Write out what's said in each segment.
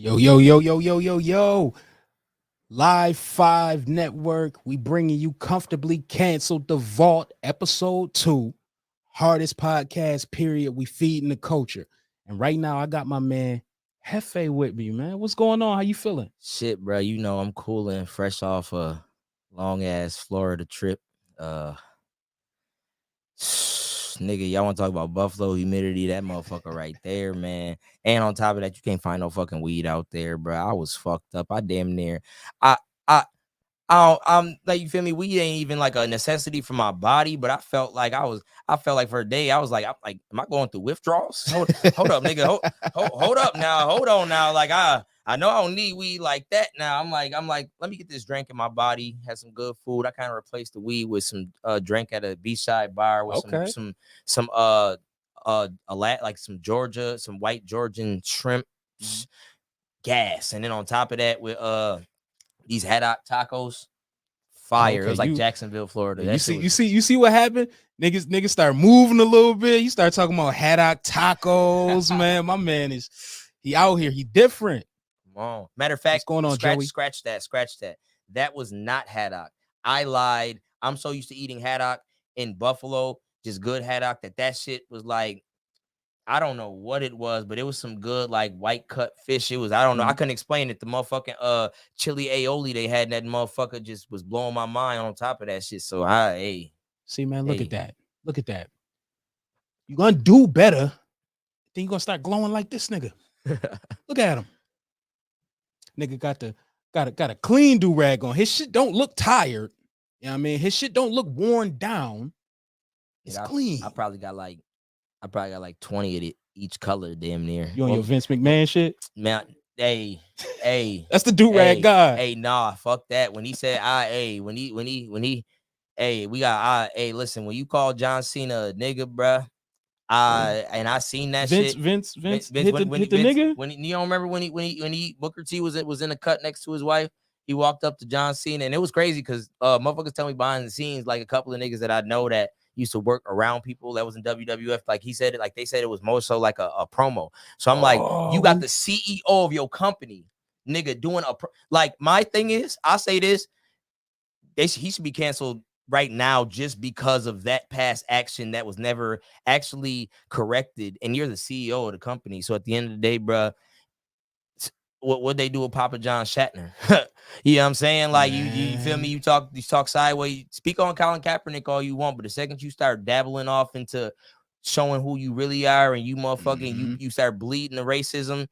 Yo, yo, yo, yo, yo, yo, yo. Live 5 Network. We bringing you Comfortably Canceled the Vault, episode 2. Hardest podcast, period. We feeding the culture. And right now, I got my man Hefe with me, man. What's going on? How you feeling? Shit, bro. You know I'm cooling, fresh off a long ass Florida trip. Nigga, y'all want to talk about Buffalo humidity? That motherfucker right there, man. And on top of that, you can't find no fucking weed out there, bro. I was fucked up. I damn near. I I I'm like, you feel me? Weed ain't even like a necessity for my body, but I felt like for a day, I was like, am I going through withdrawals? Hold up, nigga. Hold up now. Hold on now. Like I know I don't need weed like that now. I'm like, let me get this drink in my body, have some good food. I kind of replaced the weed with some drink at a beachside bar with Okay. some like some white Georgian shrimp gas. And then on top of that with these haddock tacos, fire. Okay, It was like Jacksonville, Florida. You see what happened? Niggas start moving a little bit. You start talking about haddock tacos, man. My man he out here. He different. Come on. Matter of fact, what's going on, Joey? Scratch that. That was not haddock. I lied. I'm so used to eating haddock in Buffalo, just good haddock, that shit was like, I don't know what it was, but it was some good like white cut fish. It was, I don't know. I couldn't explain it. The motherfucking chili aioli they had in that motherfucker just was blowing my mind on top of that shit. So see, man, look at that. Look at that. You're gonna do better. Then you're gonna start glowing like this nigga. Look at him. Nigga got a clean do-rag on. His shit don't look tired. You know what I mean? His shit don't look worn down. It's clean. I probably got like 20 of it, each color, damn near. You on your Vince McMahon shit? Man, hey. That's the do-rag guy. Hey, nah, fuck that. When he said, we got, listen, when you call John Cena a nigga, bruh, and I seen that shit. Vince hit the nigga. When you don't remember when he Booker T was in the cut next to his wife, he walked up to John Cena, and it was crazy because motherfuckers tell me behind the scenes, like a couple of niggas that I know that used to work around people that was in WWF, like he said it, like they said it was more so like a promo. So I'm like, you got the CEO of your company, nigga, doing like, my thing is, I say this, he should be canceled right now just because of that past action that was never actually corrected, and you're the CEO of the company. So at the end of the day, bro, what they do with Papa John Shatner? You know what I'm saying? Like, you feel me? You talk sideways, speak on Colin Kaepernick all you want, but the second you start dabbling off into showing who you really are, and you motherfucking you start bleeding the racism,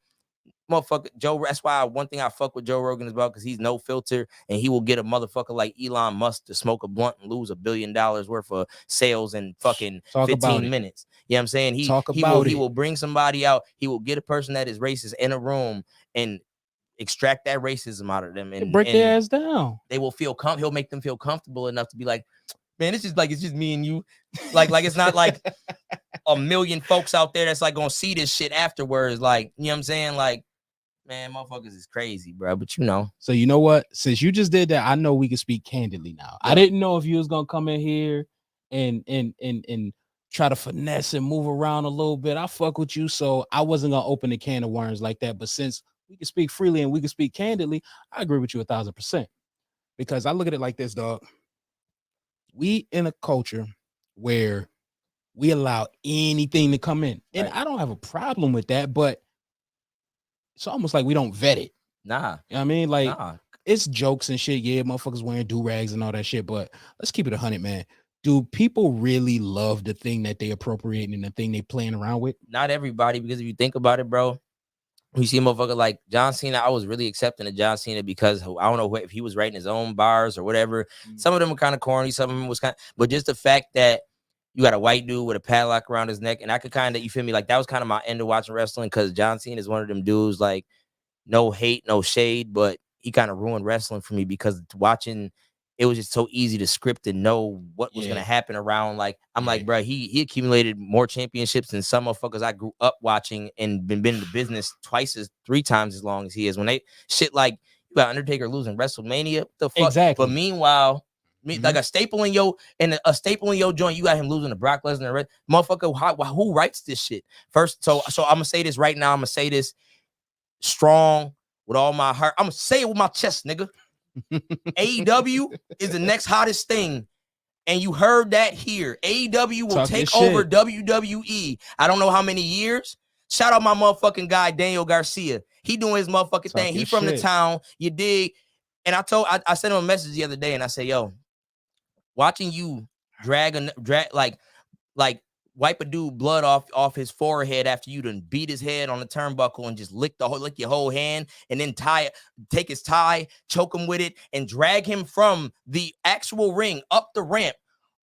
motherfucker, Joe. That's why one thing I fuck with Joe Rogan is about, because he's no filter, and he will get a motherfucker like Elon Musk to smoke a blunt and lose $1 billion worth of sales in fucking 15 minutes. You know what I'm saying? He will bring somebody out. He will get a person that is racist in a room and extract that racism out of them and break their ass down. They will feel he'll make them feel comfortable enough to be like, man, it's just me and you. Like it's not like a million folks out there that's like gonna see this shit afterwards. Like, you know what I'm saying? Like, man, motherfuckers is crazy, bro. But you know. So you know what? Since you just did that, I know we can speak candidly now. Yeah. I didn't know if you was gonna come in here and try to finesse and move around a little bit. I fuck with you, so I wasn't gonna open a can of worms like that. But since we can speak freely and we can speak candidly, I agree with you 1,000%. Because I look at it like this, dog. We in a culture where we allow anything to come in. And right. I don't have a problem with that, but it's almost like we don't vet it. Nah. You know what I mean? Like, it's jokes and shit. Yeah, motherfuckers wearing do-rags and all that shit, but let's keep it 100, man. Do people really love the thing that they appropriating and the thing they playing around with? Not everybody, because if you think about it, bro, you see a motherfucker like John Cena. I was really accepting of John Cena because I don't know if he was writing his own bars or whatever. Some of them were kind of corny. Some of them was but just the fact that you got a white dude with a padlock around his neck, and I could kind of, you feel me? Like, that was kind of my end of watching wrestling, because John Cena is one of them dudes, like, no hate, no shade, but he kind of ruined wrestling for me, because watching, it was just so easy to script and know what was going to happen around. Like, I'm like, bro, he accumulated more championships than some motherfuckers I grew up watching and been in the business 3 times as long as he is. When they shit like, you got Undertaker losing WrestleMania, what the fuck? Exactly. But meanwhile, like a staple in your joint, you got him losing to Brock Lesnar. Motherfucker, who writes this shit? First, so I'm gonna say this right now. I'm gonna say this strong. with all my heart. I'm gonna say it with my chest, nigga. AEW is the next hottest thing. And you heard that here. AEW will take over WWE. I don't know how many years. Shout out my motherfucking guy, Daniel Garcia. He doing his motherfucking thing. He from the town. You dig? And I sent him a message the other day and I said, yo, watching you drag like wipe a dude blood off his forehead after you done beat his head on the turnbuckle and just lick your whole hand and then take his tie, choke him with it, and drag him from the actual ring up the ramp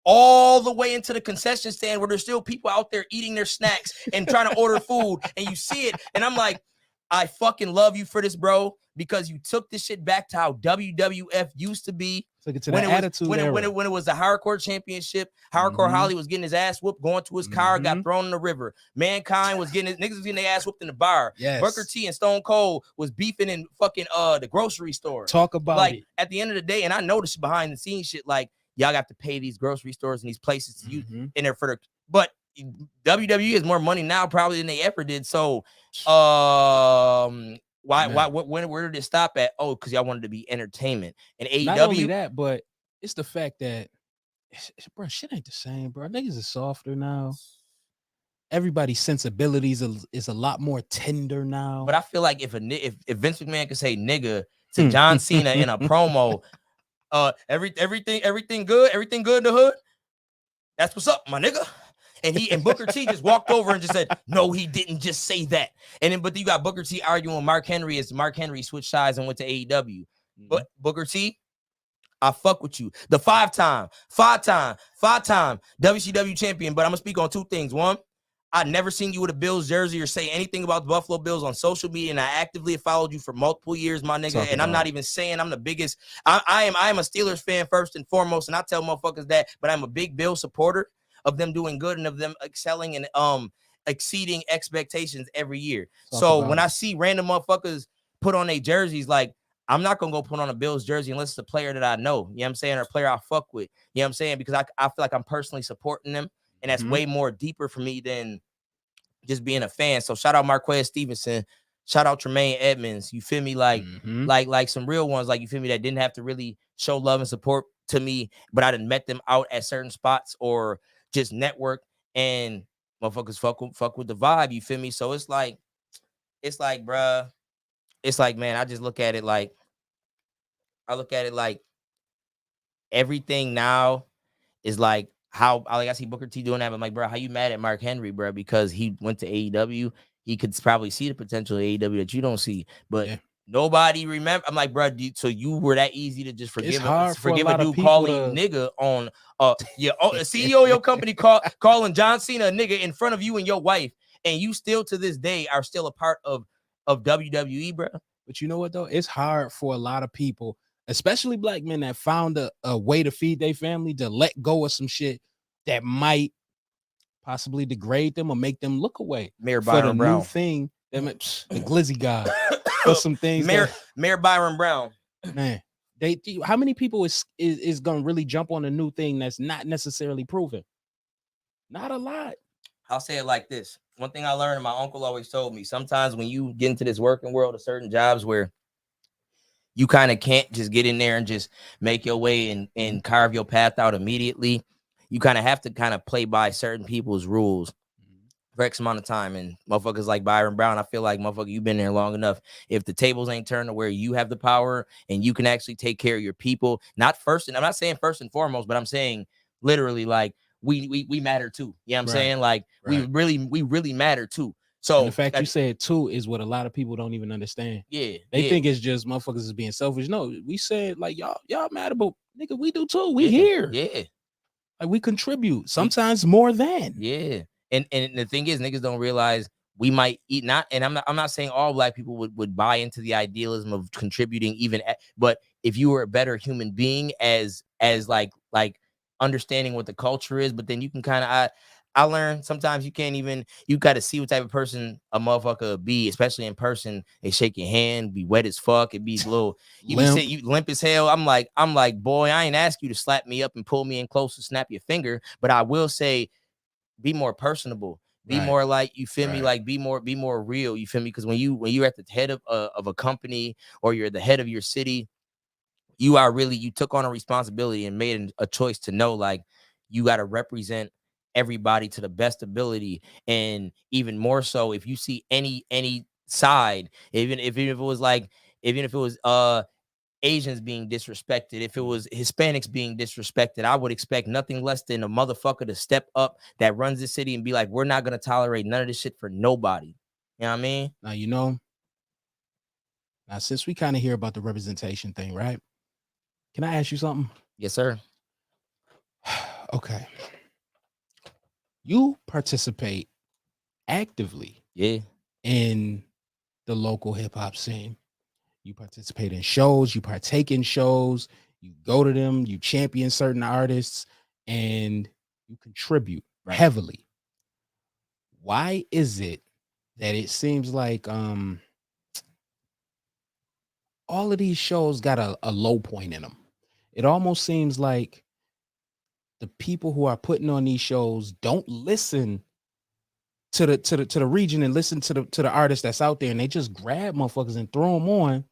all the way into the concession stand where there's still people out there eating their snacks and trying to order food, and you see it, and I'm like, I fucking love you for this, bro, because you took this shit back to how WWF used to be. When it was the Hardcore Championship, Hardcore Holly was getting his ass whooped, going to his car, got thrown in the river. Mankind was niggas was getting their ass whooped in the bar. Yes. Booker T and Stone Cold was beefing in fucking the grocery store. Talk about it. At the end of the day, and I know this behind the scenes shit, like y'all got to pay these grocery stores and these places to use in there but WWE has more money now probably than they ever did. So where did it stop at? Oh, because y'all wanted to be entertainment. And AEW, not only that, but it's the fact that bro, shit ain't the same, bro. Niggas is softer now. Everybody's sensibilities is a lot more tender now. But I feel like if Vince McMahon could say nigga to John Cena in a promo, everything good in the hood. That's what's up, my nigga. And Booker T just walked over and just said, no, he didn't just say that. And then, but you got Booker T arguing with Mark Henry as Mark Henry switched sides and went to AEW. But Booker T, I fuck with you. The five-time WCW champion. But I'm gonna speak on two things. One, I never seen you with a Bills jersey or say anything about the Buffalo Bills on social media, and I actively followed you for multiple years, my nigga. And I'm not even saying I'm the biggest. I am a Steelers fan first and foremost, and I tell motherfuckers that. But I'm a big Bills supporter of them doing good and of them excelling and exceeding expectations every year. So when I see random motherfuckers put on their jerseys, like, I'm not gonna go put on a Bills jersey unless it's a player that I know, you know what I'm saying, or a player I fuck with, you know what I'm saying, because I feel like I'm personally supporting them, and that's way more deeper for me than just being a fan. So shout out Marquez Stevenson, shout out Tremaine Edmonds, you feel me, like some real ones, like, you feel me, that didn't have to really show love and support to me, but I done met them out at certain spots or just network, and motherfuckers fuck with the vibe, you feel me? So it's like, bruh, it's like, man, I look at it like everything now is like how, like, I see Booker T doing that, but I'm like, bro, how you mad at Mark Henry, bro? Because he went to AEW, he could probably see the potential of AEW that you don't see, but nobody remember. I'm like, bro, so you were that easy to just forgive a dude calling you nigga on a CEO of your company calling John Cena a nigga in front of you and your wife, and you still to this day are still a part of WWE, bro. But you know what though? It's hard for a lot of people, especially black men, that found a way to feed their family, to let go of some shit that might possibly degrade them or make them look away. Mayor Byron Brown. New thing, the Glizzy guy. For some things, Mayor Byron Brown, man. How many people is gonna really jump on a new thing that's not necessarily proven? Not a lot. I'll say it like this. One thing I learned, and my uncle always told me, sometimes when you get into this working world of certain jobs where you kind of can't just get in there and just make your way and carve your path out immediately, you kind of have to kind of play by certain people's rules for X amount of time. And motherfuckers like Byron Brown, I feel like, motherfucker, you've been there long enough. If the tables ain't turned to where you have the power and you can actually take care of your people, not first, and I'm not saying first and foremost, but I'm saying literally, like, we matter too. You know what I'm saying? Like, we really matter too. So and the fact you said too is what a lot of people don't even understand. Yeah. They think it's just motherfuckers is being selfish. No, we said, like, y'all matter, but nigga, we do too. We here. Yeah. Like, we contribute sometimes more than. Yeah. And the thing is, niggas don't realize we might eat not, and I'm not saying all black people would buy into the idealism of contributing but if you were a better human being as like understanding what the culture is, but then you can kind of, I learned sometimes you got to see what type of person a motherfucker be, especially in person. They shake your hand, be wet as fuck. It be little, you limp as hell. I'm like, boy, I ain't ask you to slap me up and pull me in close to snap your finger, but I will say, be more personable. Be Right. more like, you feel me? Right. Like be more real. You feel me? Because when you're at the head of a company, or you're the head of your city, you took on a responsibility and made a choice to know, like, you got to represent everybody to the best ability. And even more so, if you see any side, even if it was like, even if it was Asians being disrespected, if it was Hispanics being disrespected, I would expect nothing less than a motherfucker to step up that runs the city and be like, we're not gonna tolerate none of this shit for nobody. You know what I mean? Now, now since we kind of hear about the representation thing, right? Can I ask you something? Yes, sir. Okay. You participate actively Yeah. in the local hip hop scene. You participate in shows, you partake in shows, you go to them, you champion certain artists, and you contribute Right. heavily. Why is it that it seems like all of these shows got a low point in them? It almost seems like the people who are putting on these shows don't listen to the region and listen to the artist that's out there, and they just grab motherfuckers and throw them on.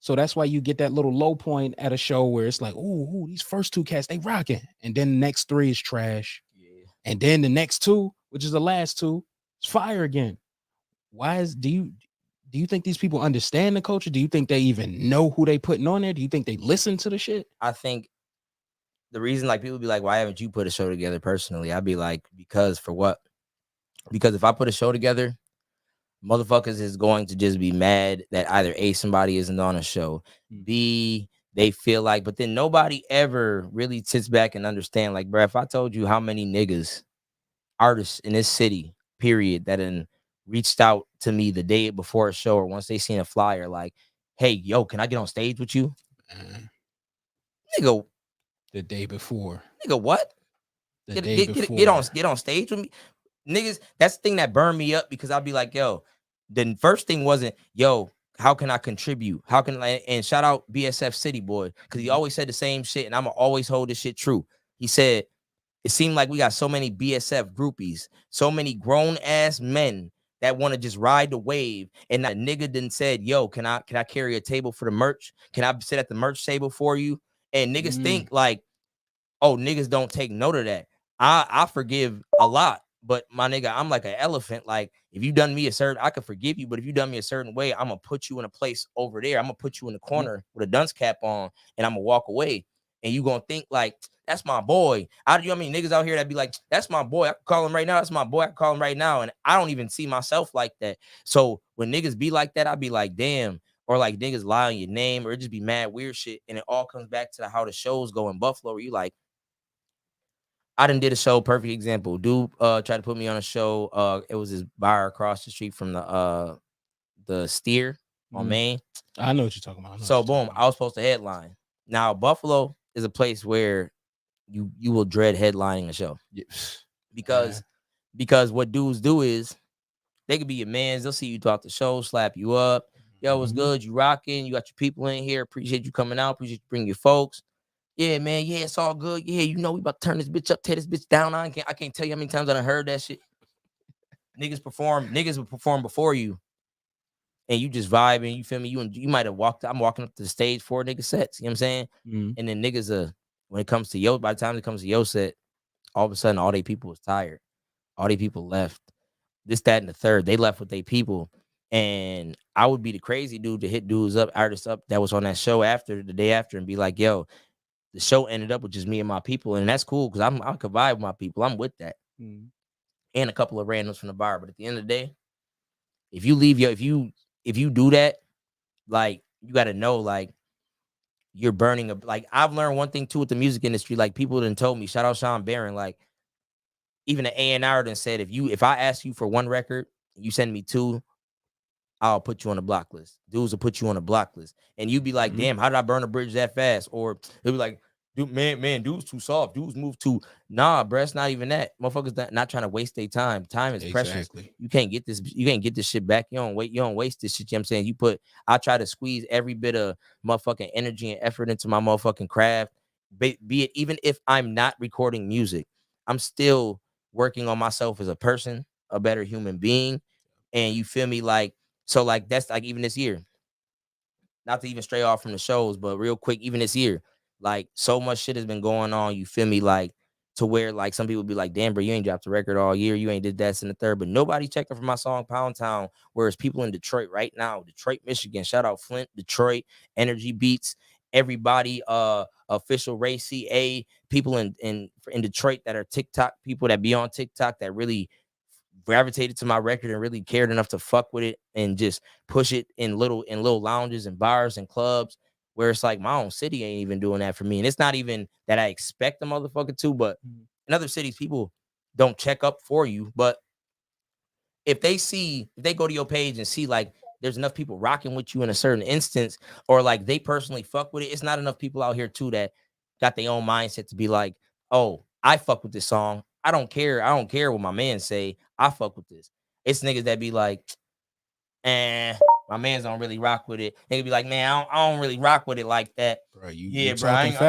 So that's why you get that little low point at a show where it's like, ooh, these first two cats, they rocking. And then the next three is trash. Yeah. And then the next two, which is the last two, is fire again. Do you think these people understand the culture? Do you think they even know who they putting on there? Do you think they listen to the shit? I think the reason, like, people be like, why haven't you put a show together personally? I'd be like, because for what? Because if I put a show together, motherfuckers is going to just be mad that either A, somebody isn't on a show, B, they feel like, but then nobody ever really sits back and understand, like, bro, if I told you how many niggas, artists in this city, period, that reached out to me the day before a show, or once they seen a flyer, like, hey, yo, can I get on stage with you? Nigga, The day before. nigga, what? The day before. Get on stage with me. Niggas, that's the thing that burned me up, because I'll be like, yo, the first thing wasn't, yo, how can I contribute? How can I, and shout out BSF City Boy, because he always said the same shit, and I'm gonna always hold this shit true. He said, it seemed like we got so many BSF groupies, so many grown ass men that want to just ride the wave, and that nigga didn't said, yo, can I carry a table for the merch? Can I sit at the merch table for you? And niggas think like, oh, niggas don't take note of that. I forgive a lot, but my nigga, I'm like an elephant. Like, if you done me a certain, I could forgive you, but if you done me a certain way, I'm gonna put you in a place over there. I'm gonna put you in the corner with a dunce cap on, and I'm gonna walk away. And you gonna think like, that's my boy. You know what I mean? Niggas out here that be like, that's my boy. I can call him right now. That's my boy. I can call him right now. And I don't even see myself like that. So when niggas be like that, I be like, damn. Or like niggas lie on your name, or it just be mad weird shit. And it all comes back to how the shows go in Buffalo, where you like, I done did a show, perfect example. Dude tried to put me on a show. It was his bar across the street from the Steer on Main. I know what you're talking about. So boom, I was supposed to headline. Now Buffalo is a place where you will dread headlining a show. Because what dudes do is they could be your mans, they'll see you throughout the show, slap you up. Yo, what's good? You rocking? You got your people in here. Appreciate you coming out. Appreciate you bringing your folks. Yeah, man. Yeah, it's all good. Yeah, you know we about to turn this bitch up, tear this bitch down. I can't tell you how many times I done heard that shit. Niggas will perform before you, and you just vibing. You feel me? You might have walked. I'm walking up to the stage for nigga sets. You know what I'm saying? And then niggas when it comes to by the time it comes to your set, all of a sudden all they people was tired. All they people left. This, that, and the third. They left with their people. And I would be the crazy dude to hit dudes up, artists up that was on that show the day after, and be like, yo, the show ended up with just me and my people. And that's cool, because I could vibe with my people. I'm with that. And a couple of randoms from the bar. But at the end of the day, if you leave if you do that, like, you got to know, like, you're burning up. Like, I've learned one thing too with the music industry. Like, people done told me, shout out Sean Barron, like, even the A&R done said, if I ask you for one record, you send me two, I'll put you on the block list. Dudes will put you on the block list. And you be like, damn, how did I burn a bridge that fast? Or they'll be like, dude, man, dudes too soft. Dudes move too. Nah, bro, it's not even that. Motherfuckers not trying to waste their time. Time is precious. You can't get this shit back. You don't waste this shit. You know what I'm saying? I try to squeeze every bit of motherfucking energy and effort into my motherfucking craft. Be it, even if I'm not recording music, I'm still working on myself as a person. a better human being. And you feel me? Like, so like that's like even this year, not to even stray off from the shows, but real quick, even this year, like so much shit has been going on. You feel me? Like to where like some people be like, damn, bro, you ain't dropped a record all year. You ain't did that in the third, but nobody checking for my song Pound Town. Whereas people in Detroit right now, Detroit, Michigan, shout out Flint, Detroit, Energy Beats, everybody, official Ray CA, people in Detroit that are TikTok people that be on TikTok that really gravitated to my record and really cared enough to fuck with it and just push it in little lounges and bars and clubs where it's like my own city ain't even doing that for me. And it's not even that I expect the motherfucker to, but in other cities, people don't check up for you. But if they go to your page and see like there's enough people rocking with you in a certain instance, or like they personally fuck with it, it's not enough people out here too that got their own mindset to be like, oh, I fuck with this song. I don't care what my man say. I fuck with this. It's niggas that be like, my mans don't really rock with it. They be like, man, I don't really rock with it like that. Bro, bro, I ain't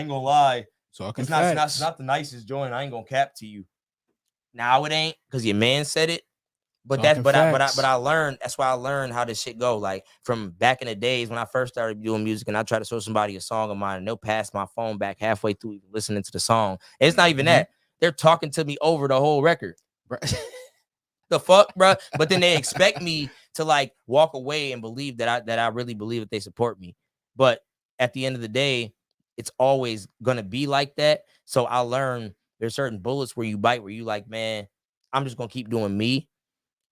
gonna lie. Talking It's facts. not the nicest joint. I ain't gonna cap to you. Now it ain't because your man said it. But I learned. That's why I learned how this shit go. Like from back in the days when I first started doing music, and I try to show somebody a song of mine, and they'll pass my phone back halfway through even listening to the song. And it's not even that. They're talking to me over the whole record. The fuck, bro. But then they expect me to like walk away and believe that I really believe that they support me. But at the end of the day, it's always gonna be like that. So I learned there's certain bullets where you bite, where you like, man, I'm just gonna keep doing me.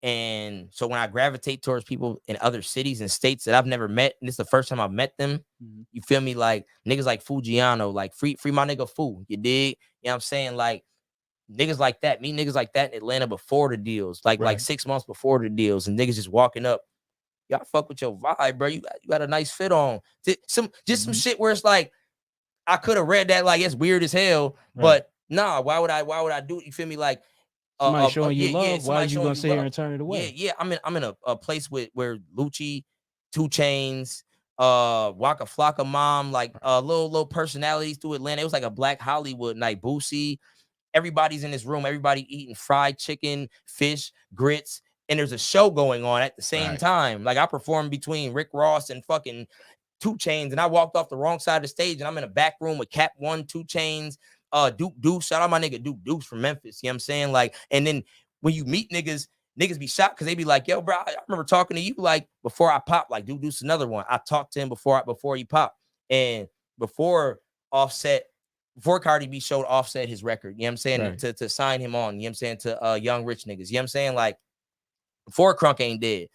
And so when I gravitate towards people in other cities and states that I've never met, and it's the first time I've met them, you feel me? Like niggas like Fujiano, like free my nigga Fu, you dig? You know what I'm saying? Like niggas like that, meet niggas like that in Atlanta before the deals, like 6 months before the deals, and niggas just walking up. Y'all fuck with your vibe, bro. You got a nice fit on. Some shit where it's like I could have read that like it's weird as hell, but nah, why would I do it? You feel me? Like somebody showing you love. Why are you gonna sit here and turn it away? Yeah. I'm in a place where Lucci, 2 Chainz, Waka Flocka Mom, like little personalities through Atlanta. It was like a Black Hollywood night. Boosie. Everybody's in this room. Everybody eating fried chicken, fish, grits, and there's a show going on at the same time. Like I performed between Rick Ross and fucking 2 Chainz, and I walked off the wrong side of the stage, and I'm in a back room with Cap One, 2 Chainz, Duke Deuce. Shout out my nigga Duke Deuce from Memphis. You know what I'm saying? Like, and then when you meet niggas be shocked because they be like, yo, bro, I remember talking to you like before I popped. Like Duke Deuce, another one. I talked to him before he popped, and before Cardi B showed Offset his record, you know what I'm saying, to sign him on, you know what I'm saying, to Young Rich niggas, you know what I'm saying, like before Crunk ain't dead,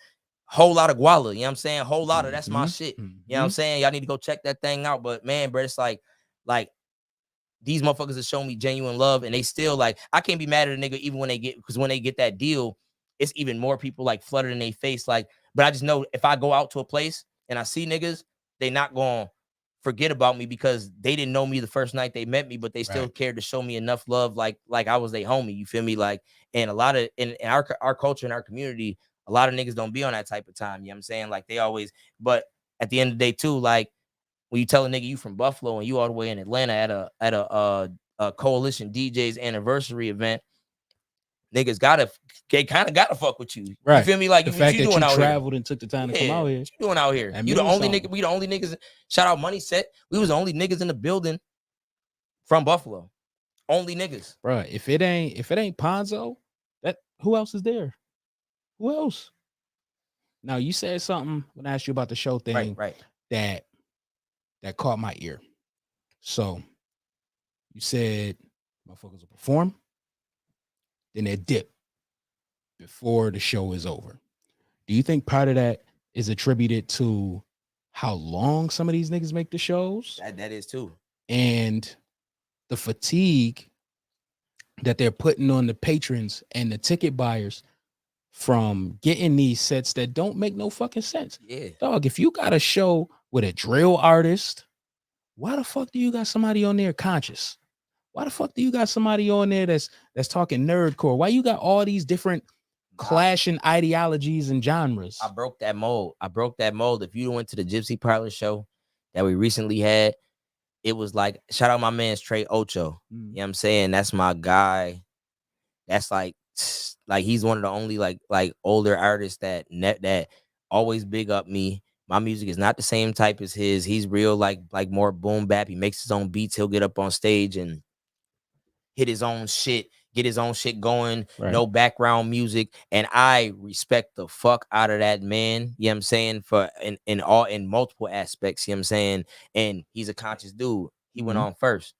whole lot of Guala, you know what I'm saying, whole lot of that's my shit, you know what I'm saying, y'all need to go check that thing out. But man, bro, it's like these motherfuckers have shown me genuine love, and they still like, I can't be mad at a nigga even when they get that deal, it's even more people like flooded in their face, like, but I just know if I go out to a place and I see niggas, they not going to forget about me because they didn't know me the first night they met me, but they still cared to show me enough love, like I was their homie. You feel me? Like, and a lot of in our culture and our community, a lot of niggas don't be on that type of time. You know what I'm saying? Like they always, but at the end of the day too, like when you tell a nigga you from Buffalo and you all the way in Atlanta at a Coalition DJs anniversary event, niggas kind of gotta fuck with you. Right. You feel me? Like the fact you that doing you out traveled here? And took the time to come out here. What you doing out here? You the only nigga. We the only niggas. Shout out Money Set. We was the only niggas in the building from Buffalo. Only niggas. Bro, if it ain't Ponzo, that who else is there? Who else? Now you said something when I asked you about the show thing, right? That caught my ear. So you said motherfuckers will perform, then they dip before the show is over. Do you think part of that is attributed to how long some of these niggas make the shows? That is too. And the fatigue that they're putting on the patrons and the ticket buyers from getting these sets that don't make no fucking sense. Yeah. Dog, if you got a show with a drill artist, why the fuck do you got somebody on there conscious? Why the fuck do you got somebody on there that's talking nerdcore? Why you got all these different clashing ideologies and genres? I broke that mold. If you went to the Gypsy Parlor show that we recently had, it was like, shout out my man Trey Ocho. You know what I'm saying? That's my guy. That's like like he's one of the only like older artists that always big up me. My music is not the same type as his. He's real like more boom bap. He makes his own beats. He'll get up on stage and hit his own shit, get his own shit going, Right. no background music. And I respect the fuck out of that man. You know what I'm saying? For in multiple aspects, you know what I'm saying? And he's a conscious dude. He went Mhm. on first.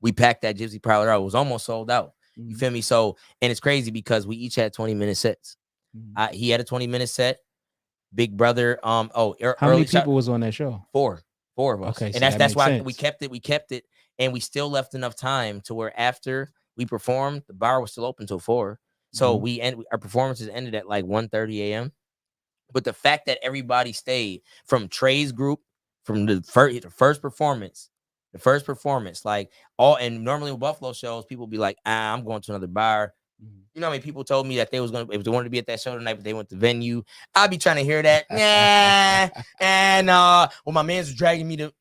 We packed that Gypsy Parlor out. It was almost sold out. You Mhm. feel me? So, and it's crazy because we each had 20-minute sets. Mhm. He had a 20-minute set. Big Brother, How many early people was on that show? four of us. Okay, And so that that's makes why we sense. kept it, and we still left enough time to where after we performed, the bar was still open till 4. So Mhm. our performances ended at like 1:30 a.m. But the fact that everybody stayed from Trey's group from the first performance, like and normally with Buffalo shows, people be like, I'm going to another bar. Mhm. You know how many people told me that they was gonna if they wanted to be at that show tonight, but they went to venue. I'd be trying to hear that. Yeah. And well, my man's dragging me to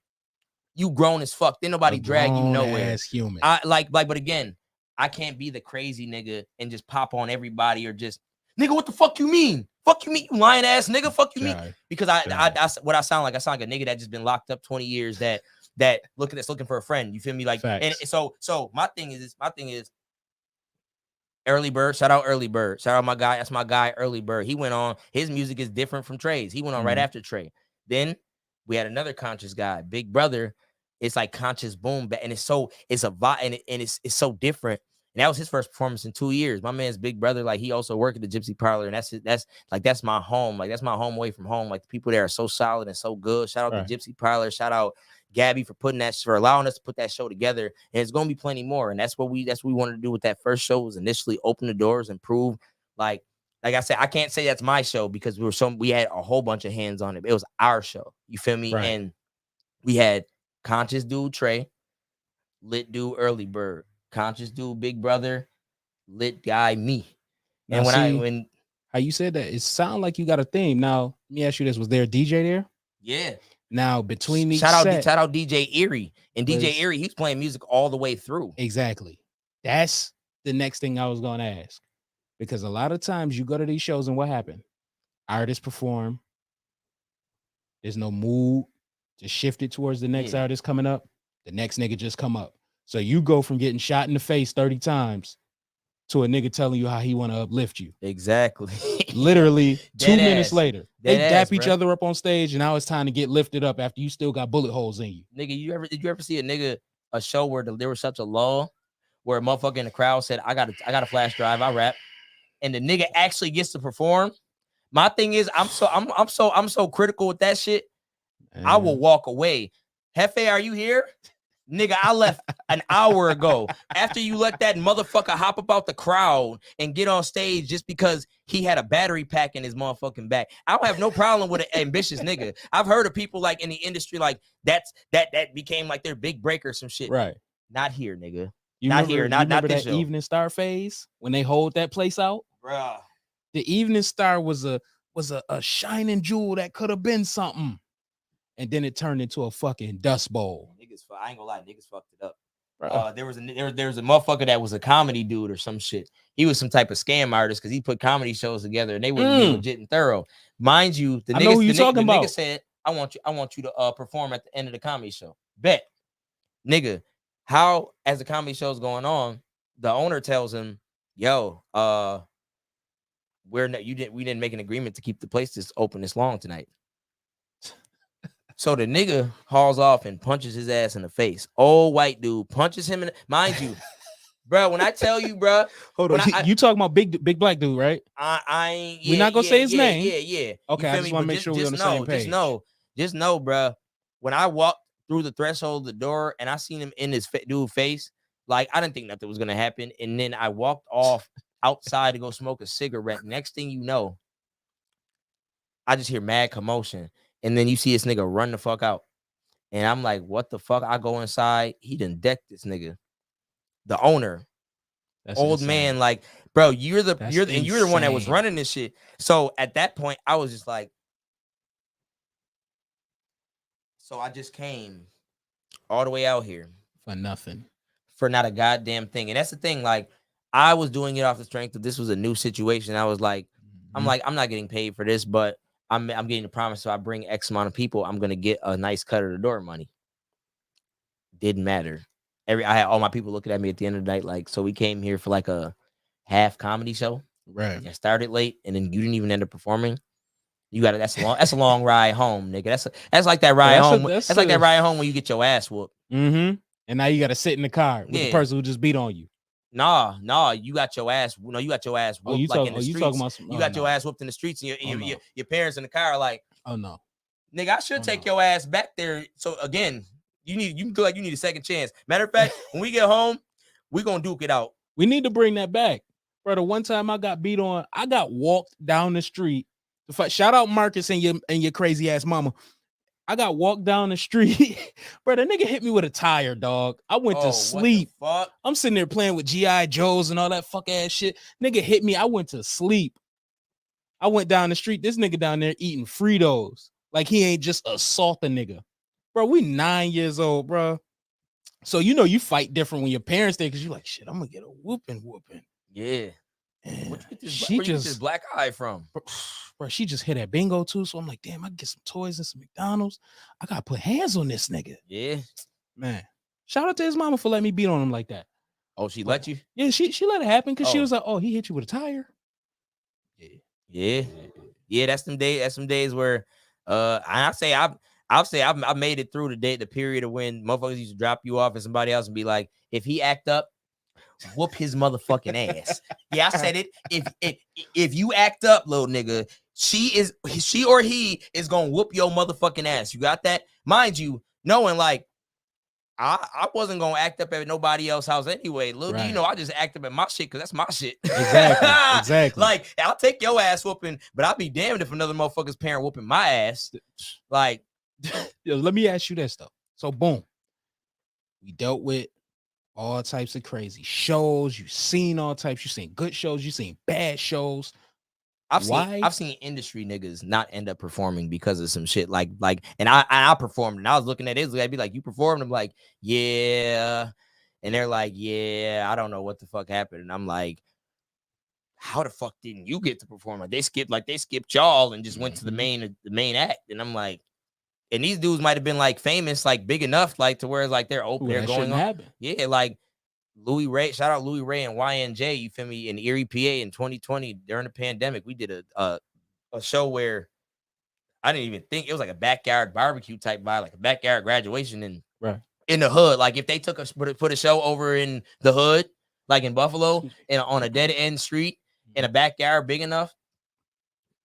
you grown as fuck. Then nobody A drag you nowhere. grown-ass human. I but again, I can't be the crazy nigga and just pop on everybody or just nigga, what the fuck you mean? Fuck you mean, you lying ass nigga, fuck you mean? Jai, Because what I sound like, I sound like a nigga that just been locked up 20 years that looking for a friend. You feel me? Like, and facts. so my thing is Early Bird, shout out Early Bird. Shout out my guy. That's my guy, Early Bird. He went on. His music is different from Trey's. He went on right Mhm. after Trey. Then we had another conscious guy, Big Brother. It's like conscious boom, and it's a vibe, and it's so different. And that was his first performance in 2 years. My man's Big Brother, like he also worked at the Gypsy Parlor, and that's my home. Like that's my home away from home. Like the people there are so solid and so good. Shout out Right. the Gypsy Parlor. Shout out Gabby for allowing us to put that show together. And it's gonna be plenty more. And that's what we wanted to do with that first show was initially open the doors and prove like I said, I can't say that's my show because we had a whole bunch of hands on it. It was our show. You feel me? Right. And we had conscious dude Trey, lit dude Early Bird, conscious dude Big Brother, lit guy me. Now, And see when how you said that, it sound like you got a theme. Now, let me ask you this: was there a DJ there? yeah. Now, between each Shout set, out DJ Erie. And DJ was Erie, he's playing music all the way through. exactly. That's the next thing I was going to ask, because a lot of times you go to these shows and what happened? Artists perform. There's no mood to shift it towards the next Yeah. artist coming up. The next nigga just come up. So you go from getting shot in the face 30 times to a nigga telling you how he want to uplift you. Exactly. Literally 2 Dead minutes ass. later, Dead they dap ass, each bruh. other up on stage, and now it's time to get lifted up after you still got bullet holes in you. Nigga, did you ever see a show where there was such a lull where a motherfucker in the crowd said, I got a flash drive, I rap, and the nigga actually gets to perform? My thing is, I'm so critical with that shit. I will walk away. Hefe, are you here? Nigga, I left an hour ago after you let that motherfucker hop up out the crowd and get on stage just because he had a battery pack in his motherfucking back. I don't have no problem with an ambitious nigga. I've heard of people like in the industry like that became like their big break or some shit. Right. Not here, nigga. You Not remember, here. you Not remember this that show. Evening Star phase when they hold that place out? Bruh. The Evening Star was a shining jewel that could have been something. And then it turned into a fucking dust bowl. I ain't gonna lie, niggas fucked it up. Bruh. There was a motherfucker that was a comedy dude or some shit. He was some type of scam artist because he put comedy shows together and they wouldn't be legit and thorough. Mind you, the I know who you nigga, talking the nigga about. said, I want you to perform at the end of the comedy show. Bet. Nigga, how as the comedy show's going on, the owner tells him, yo, we didn't make an agreement to keep the place this open this long tonight. So the nigga hauls off and punches his ass in the face. Old white dude punches him in mind you, bro. When I tell you, bro, hold on, you talking about big black dude, right? I ain't. We're not gonna say his name. Yeah. Okay, I just want to make sure we're on the same page. Just know, bro. When I walked through the threshold of the door and I seen him in his dude face, like I didn't think nothing was gonna happen. And then I walked off outside to go smoke a cigarette. Next thing you know, I just hear mad commotion. And then you see this nigga run the fuck out. And I'm like, what the fuck? I go inside. He done decked this nigga. The owner. That's old insane. Man, like, bro, you're the one that was running this shit. So at that point, I was just like, so I just came all the way out here for nothing. For not a goddamn thing. And that's the thing, like, I was doing it off the strength of this was a new situation. I was like, I'm not getting paid for this, but I'm getting the promise. So I bring X amount of people, I'm gonna get a nice cut of the door money. Didn't matter. I had all my people looking at me at the end of the night, like, so we came here for like a half comedy show. Right. And started late, and then you didn't even end up performing. You got it. That's a long ride home, nigga. That's like that ride home. That's like that ride home when you get your ass whooped. And now you got to sit in the car with the person who just beat on you. Nah, you got your ass. No, you got your ass whooped in the streets. You got your ass whooped in the streets, and your parents in the car are like, oh no, nigga, I should take your ass back there. So again, you feel like you need a second chance. Matter of fact, when we get home, we gonna duke it out. We need to bring that back. Brother, one time I got beat on, I got walked down the street. Shout out Marcus and your crazy ass mama. I got walked down the street. Brother, nigga hit me with a tire, dog. I went to sleep. I'm sitting there playing with G.I. Joes and all that fuck ass shit. Nigga hit me. I went to sleep. I went down the street. This nigga down there eating Fritos. Like he ain't just assault a nigga. Bro, we 9 years old, bro. So you fight different when your parents there because you're like, shit, I'm gonna get a whooping. Yeah. Where'd you get this black eye from? Bro, she just hit at bingo too. So I'm like, damn, I can get some toys and some McDonald's. I gotta put hands on this nigga. Yeah. Man. Shout out to his mama for letting me beat on him like that. Oh, she let you? Yeah, she let it happen because she was like, oh, he hit you with a tire. Yeah. That's some days where I'll say I've made it through the period of when motherfuckers used to drop you off and somebody else and be like, if he act up, whoop his motherfucking ass. Yeah, I said it. If you act up, little nigga, she or he is gonna whoop your motherfucking ass. You got that? Mind you, knowing like I wasn't gonna act up at nobody else's house anyway. Little do you know, I just act up at my shit because that's my shit. Exactly. Like I'll take your ass whooping, but I'll be damned if another motherfucker's parent whooping my ass. Like, yo, let me ask you this though. So boom, we dealt with all types of crazy shows. You've seen all types. You've seen good shows. You've seen bad shows. I've seen industry niggas not end up performing because of some shit. Like, and I performed, and I was looking at it. I'd be like, "You performed?" I'm like, "Yeah," and they're like, "Yeah, I don't know what the fuck happened." And I'm like, "How the fuck didn't you get to perform? Like they skipped y'all and just went to the main act." And I'm like, and these dudes might have been like famous, like big enough, like to where it's like they're open, they're going on. Happen. Yeah, like Louis Ray, shout out Louis Ray and YNJ, you feel me, in Erie, PA in 2020 during the pandemic. We did a show where I didn't even think it was like a backyard barbecue type vibe, like a backyard graduation in the hood. Like if they put a show over in the hood, like in Buffalo, and on a dead end street in a backyard big enough,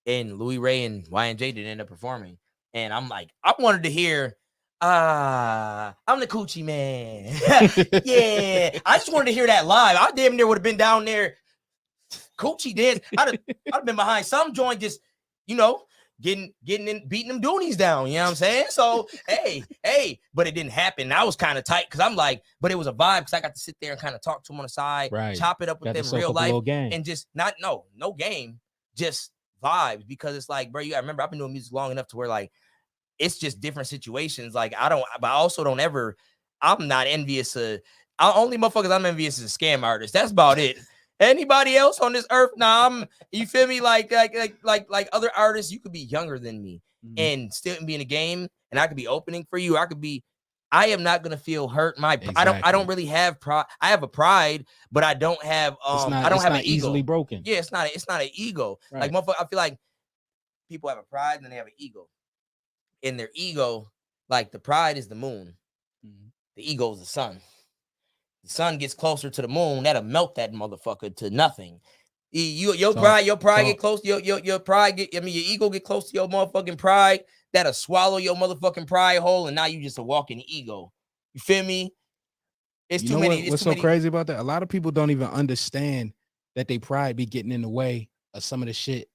and Louis Ray and YNJ didn't end up performing. And I'm like, I wanted to hear, I'm the coochie man. Yeah, I just wanted to hear that live. I damn near would have been down there. Coochie dance. I'd have been behind some joint, just getting in, beating them doonies down. You know what I'm saying? So hey, but it didn't happen. I was kind of tight because I'm like, but it was a vibe because I got to sit there and kind of talk to them on the side, chop it up with them real life, and just no game, just vibes, because it's like, bro, you gotta remember, I've been doing music long enough to where like it's just different situations. Like I also don't ever, I'm not envious of, only motherfuckers I'm envious is scam artists. That's about it. Anybody else on this earth, you feel me? Like other artists, you could be younger than me and still be in the game, and I could be opening for you. I am not gonna feel hurt. I don't really have pride. I have a pride, but I don't have I don't have an ego. Easily broken. Yeah, it's not an ego. Right. Like motherfucker, I feel like people have a pride and then they have an ego. In their ego, like the pride is the moon, the ego is the sun. The sun gets closer to the moon, that'll melt that motherfucker to nothing. Your pride get close. Your pride your ego get close to your motherfucking pride. That'll swallow your motherfucking pride whole, and now you just a walking ego. You feel me? It's too many. What's so crazy about that? A lot of people don't even understand that they pride be getting in the way of some of the shit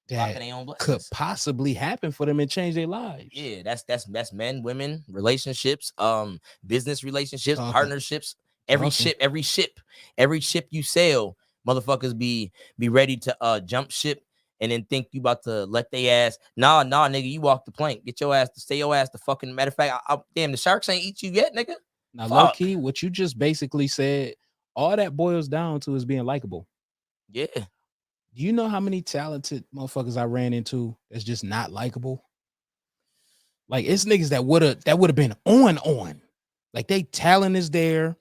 that could possibly happen for them and change their lives. Yeah, that's men, women, relationships, business relationships, partnerships. Every ship you sail, motherfuckers be ready to jump ship and then think you about to let they ass. Nah, nigga, you walk the plank. Get your ass to stay your ass. The fucking matter of fact, damn, the sharks ain't eat you yet, nigga. Now, low key, what you just basically said all that boils down to is being likable. Yeah. Do you know how many talented motherfuckers I ran into that's just not likable? Like it's niggas that would have been on. Like they talent is there,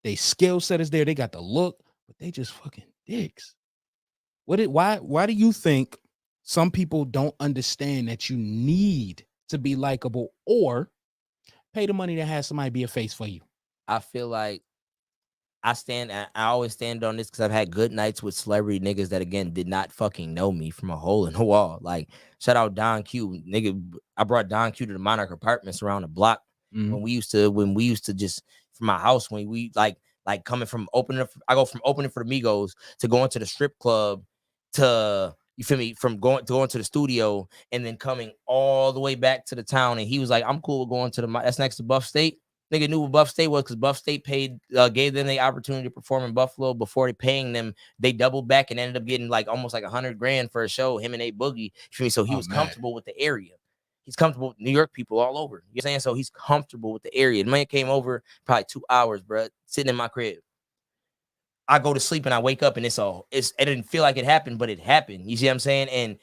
they skill set is there, they got the look, but they just fucking dicks. Why do you think some people don't understand that you need to be likable or pay the money to have somebody be a face for you? I feel like I always stand on this because I've had good nights with celebrity niggas that again did not fucking know me from a hole in the wall. Like shout out Don Q, nigga. I brought Don Q to the Monarch Apartments around the block when we used to just from my house when we like coming from opening. I go from opening for the Migos to going to the strip club to you feel me from going to the studio and then coming all the way back to the town. And he was like, I'm cool with going to that's next to Buff State. Nigga knew what Buff State was because Buff State gave them the opportunity to perform in Buffalo before they paying them. They doubled back and ended up getting like almost like $100,000 for a show. Him and A Boogie. So he was comfortable with the area. He's comfortable with New York people all over. You know what I'm saying? So he's comfortable with the area. The man came over probably 2 hours, bro, sitting in my crib. I go to sleep and I wake up and it didn't feel like it happened, but it happened. You see what I'm saying? And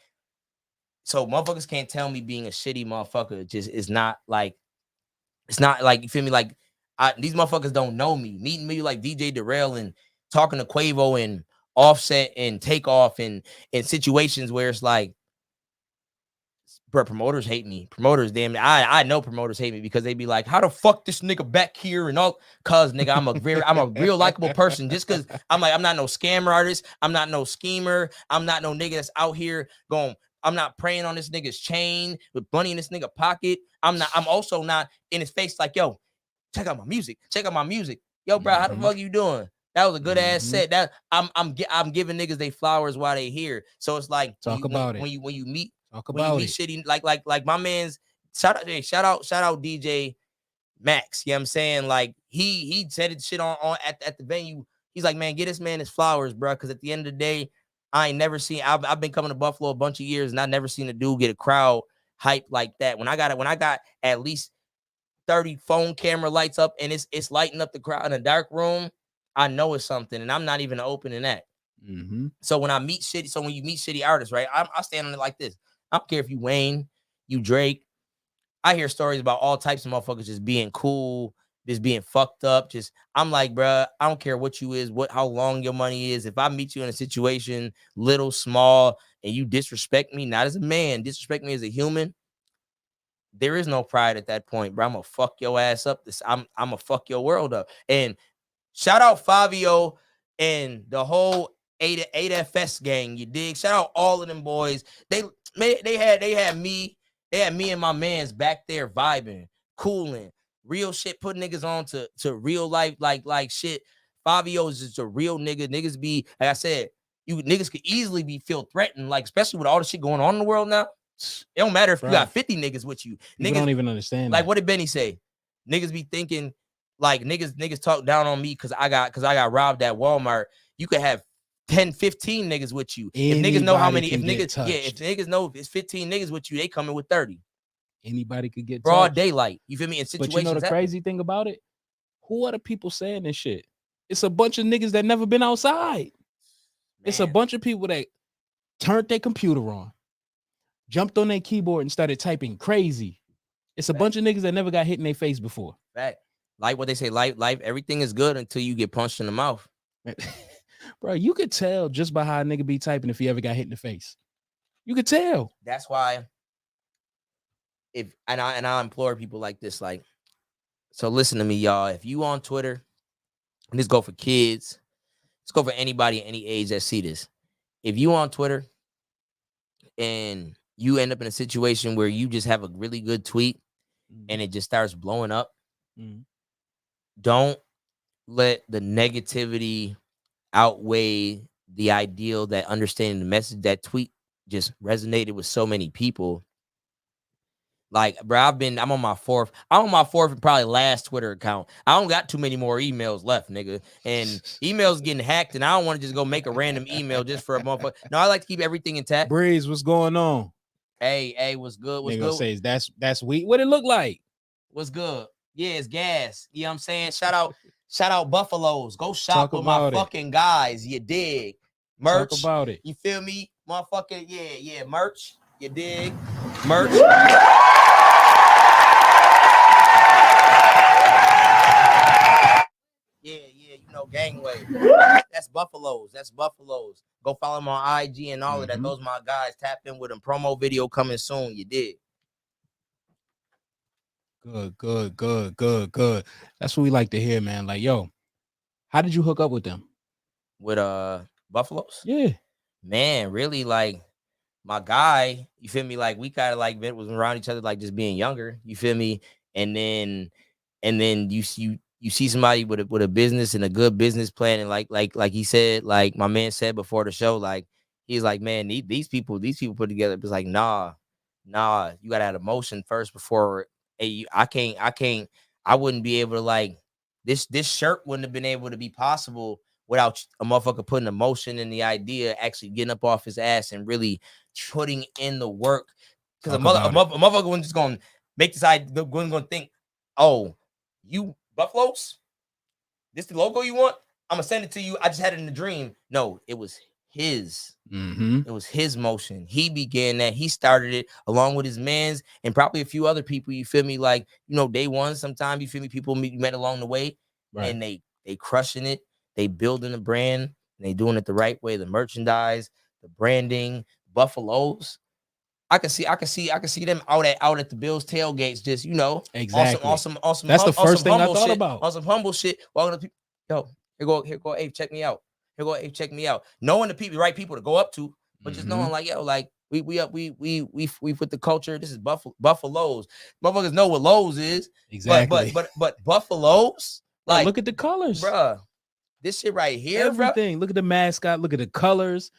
so motherfuckers can't tell me being a shitty motherfucker just is not like. It's not like, you feel me? Like, these motherfuckers don't know me. Meeting me like DJ Darrell and talking to Quavo and Offset and Takeoff and in situations where it's like, bro, promoters hate me. Promoters, damn, I know promoters hate me because they be like, how the fuck this nigga back here and all? Cause nigga, I'm a real likable person. Just cause I'm not no scammer artist. I'm not no schemer. I'm not no nigga that's out here going. I'm not praying on this nigga's chain with money in this nigga pocket. I'm also not in his face like, yo, check out my music. Check out my music. Yo, bro, how the fuck you doing? That was a good ass set. That I'm giving niggas they flowers while they here. So it's like when you meet shitty like my man's shout out DJ Max. You know what I'm saying? Like he said it shit on at the venue. He's like, man, get this man his flowers, bro. Cause at the end of the day, I ain't never seen. I've been coming to Buffalo a bunch of years, and I never seen a dude get a crowd hype like that. When I got at least 30 phone camera lights up, and it's lighting up the crowd in a dark room, I know it's something, and I'm not even opening that. So when when you meet shitty artists, right? I stand on it like this. I don't care if you Wayne, you Drake. I hear stories about all types of motherfuckers just being cool, just being fucked up. I'm like, bro, I don't care what you is, how long your money is. If I meet you in a situation, little, small, and you disrespect me, not as a man, disrespect me as a human, there is no pride at that point, bro. I'm gonna fuck your ass up. I'm gonna fuck your world up. And shout out Fabio and the whole 8FS gang. You dig? Shout out all of them boys. They had me and my mans back there vibing, cooling. Real shit, put niggas on to real life, like shit. Fabio is just a real nigga. Niggas be, like I said, you niggas could easily feel threatened, like especially with all the shit going on in the world now. It don't matter if you got 50 niggas with you. Niggas don't even understand. Like, what did Benny say? Niggas be thinking like niggas talk down on me because I got robbed at Walmart. You could have 10, 15 niggas with you. If niggas know how many, if niggas know if it's 15 niggas with you, they coming with 30. Anybody could get broad touched. Daylight. You feel me? In situations. But you know the crazy thing about it? Who are the people saying this shit? It's a bunch of niggas that never been outside. Man. It's a bunch of people that turned their computer on, jumped on their keyboard and started typing crazy. It's a bunch of niggas that never got hit in their face before. Fact. Like what they say, life, everything is good until you get punched in the mouth. Bro, you could tell just by how a nigga be typing if he ever got hit in the face. You could tell. That's why I implore people like this, like, so listen to me, y'all. If you on Twitter, and this go for kids, let's go for anybody at any age that see this. If you on Twitter and you end up in a situation where you just have a really good tweet and it just starts blowing up, don't let the negativity outweigh the ideal that understanding the message. That tweet just resonated with so many people. Like, bro, I'm on my fourth and probably last Twitter account. I don't got too many more emails left, nigga. And emails getting hacked, and I don't want to just go make a random email just for a motherfucker. No, I like to keep everything intact. Breeze, what's going on? Hey, what's good? What's good? Says that's weed. What it look like? What's good? Yeah, it's gas. You know what I'm saying? Shout out Shout out Buffaloes. Go shop Talk with my about it. fucking guys. You dig? Merch. Talk about it. You feel me? Motherfucking, yeah. Merch. You dig? Merch. Yeah, you know, Gangway. That's Buffaloes. Go follow them on IG and all of that. Those my guys. Tap in with them. Promo video coming soon. You did. Good. That's what we like to hear, man. Like, yo, how did you hook up with them? With Buffaloes? Yeah. Man, really, like, my guy, you feel me? Like, we kind of like was around each other, like just being younger, you feel me? And then you see somebody with a business and a good business plan, and like he said, like my man said before the show, like he's like, man, these people put together. It's like, nah, you gotta have emotion first before. Hey, I wouldn't be able to, like, this shirt wouldn't have been able to be possible without a motherfucker putting emotion in the idea, actually getting up off his ass and really putting in the work. Because a motherfucker wasn't just gonna make this idea, gonna think, oh, you Buffaloes, this the logo you want? I'm gonna send it to you. I just had it in a dream. No, it was his. It was his motion. He began that. He started it along with his mans and probably a few other people. You feel me? Like, you know, day one. Sometimes you feel me. People met along the way, right? And they crushing it. They building a brand. And they doing it the right way. The merchandise, the branding, Buffaloes. I can see them out at the Bills tailgates, just, you know, exactly. Awesome. That's the first thing I thought about. On some humble shit. Walking to people, yo, here go, Abe, check me out. Check me out. Knowing the right people to go up to, but just knowing, like, yo, like we put the culture. This is Buffaloes. Motherfuckers know what Lowe's is. Exactly. But Buffaloes, like, look at the colors, bruh. This shit right here, everything. Bruh. Look at the mascot. Look at the colors,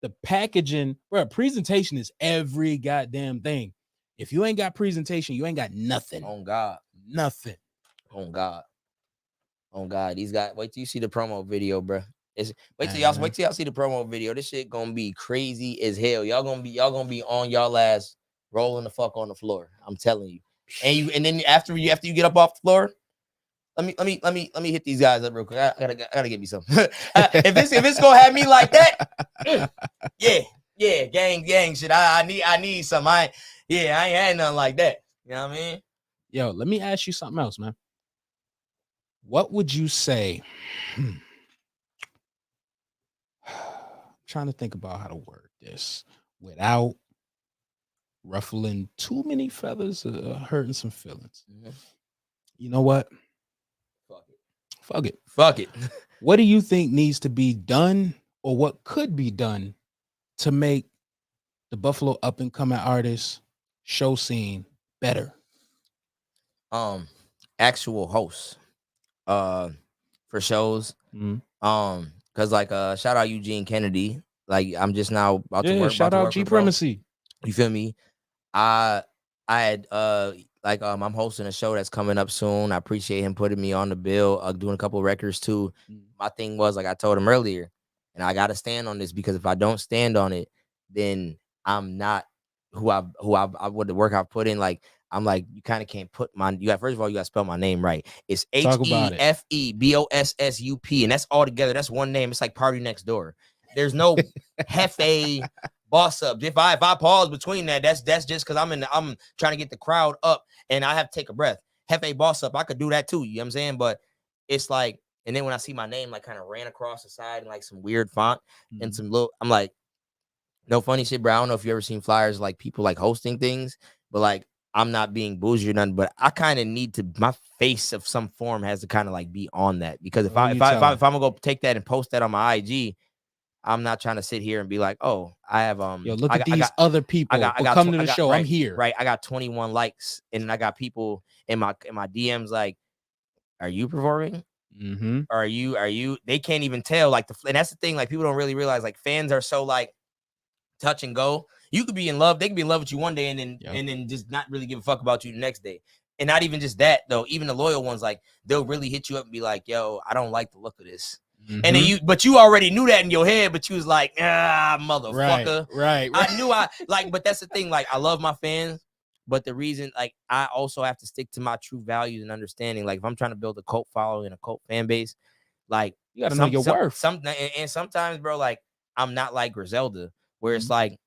the packaging, bruh. Presentation is every goddamn thing. If you ain't got presentation, you ain't got nothing. On God, nothing. On God. These guys. Wait till you see the promo video, bruh. Wait till y'all see the promo video. This shit gonna be crazy as hell. Y'all gonna be on y'all ass rolling the fuck on the floor. I'm telling you. And then after you get up off the floor, let me hit these guys up real quick. I gotta get me some. if it's gonna have me like that, yeah, gang shit. I need some. I ain't had nothing like that. You know what I mean? Yo, let me ask you something else, man. What would you say? Trying to think about how to word this without ruffling too many feathers, hurting some feelings. You know what? Fuck it. What do you think needs to be done, or what could be done to make the Buffalo up and coming artists show scene better? Actual hosts for shows. Because, like, shout out Eugene Kennedy. Like, I'm just now about to work. Shout out G Primacy. You feel me? I had I'm hosting a show that's coming up soon. I appreciate him putting me on the bill, doing a couple of records too. My thing was, like I told him earlier, and I gotta stand on this, because if I don't stand on it, then I'm not who I would the work I've put in. Like, I'm like, you kind of can't put first of all, you gotta spell my name right. It's HEFEBOSSUP, and that's all together. That's one name. It's like Party Next Door. There's no Hefe Boss Up. If I pause between that, that's just because I'm trying to get the crowd up and I have to take a breath. Hefe Boss Up, I could do that too. You know what I'm saying? But it's like, and then when I see my name like kind of ran across the side in like some weird font and some little, I'm like, no funny shit, bro. I don't know if you ever seen flyers like people like hosting things, but like, I'm not being bougie or nothing, but I kind of need to, my face of some form has to kind of like be on that, because if I'm gonna go take that and post that on my IG, I'm not trying to sit here and be like, oh, I have look at these other people who come to the show. I'm here. Right. I got 21 likes, and I got people in my DMs like, are you performing? Are you? They can't even tell. Like, and that's the thing. Like, people don't really realize, like, fans are so like touch and go. You could be in love. They could be in love with you one day and then just not really give a fuck about you the next day. And not even just that though. Even the loyal ones, like, they'll really hit you up and be like, yo, I don't like the look of this. And then you already knew that in your head, but you was like, motherfucker. Right. I knew but that's the thing. Like, I love my fans, But the reason, like, I also have to stick to my true values and understanding. Like, if I'm trying to build a cult following and a cult fan base, like, You gotta know your worth. And sometimes, bro, like, I'm not like Griselda, where it's Mhm. like,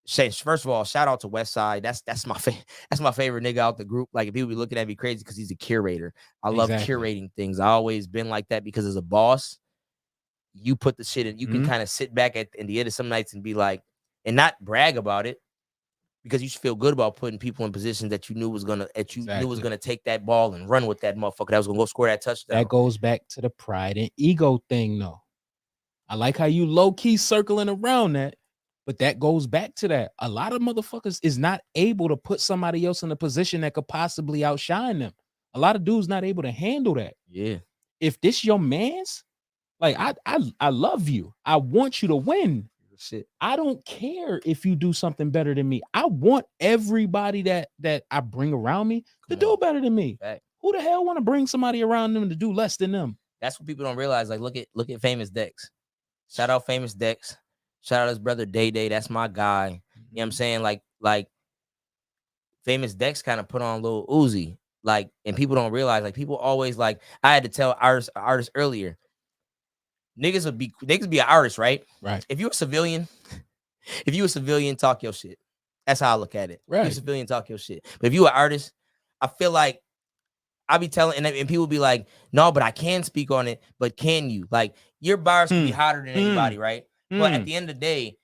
first of all, shout out to Westside. That's my favorite nigga out the group. Like, people be looking at me crazy because he's a curator. I love Exactly. curating things. I always been like that because as a boss, you put the shit in. You can Mhm. kind of sit back in the end of some nights and be like, and not brag about it, because you should feel good about putting people in positions that you knew was gonna Exactly. take that ball and run with that motherfucker that was gonna go score that touchdown. That goes back to the pride and ego thing, though. I like how you low key circling around that, but that goes back to that. A lot of motherfuckers is not able to put somebody else in a position that could possibly outshine them. A lot of dudes not able to handle that. Yeah, If this your man's, like I love you. I want you to win. shit. I don't care if you do something better than me. I want everybody that I bring around me to Come do on. better than me. Fact. Who the hell want to bring somebody around them to do less than them? That's what people don't realize. Like, look at Famous Dex. Shout out Famous Dex. Shout out his brother Day Day. That's my guy. You know what I'm saying? Like Famous Dex kind of put on Lil Uzi. Like, and people don't realize, like, people always, like, I had to tell artists earlier, niggas be an artist, right? Right. If you're a civilian, talk your shit. That's how I look at it. If you're a Right. civilian, talk your shit. But if you an artist, I feel like I be telling, and people be like, no, but I can speak on it. But can you? Like, your bars can be hotter than anybody, right? But at the end of the day,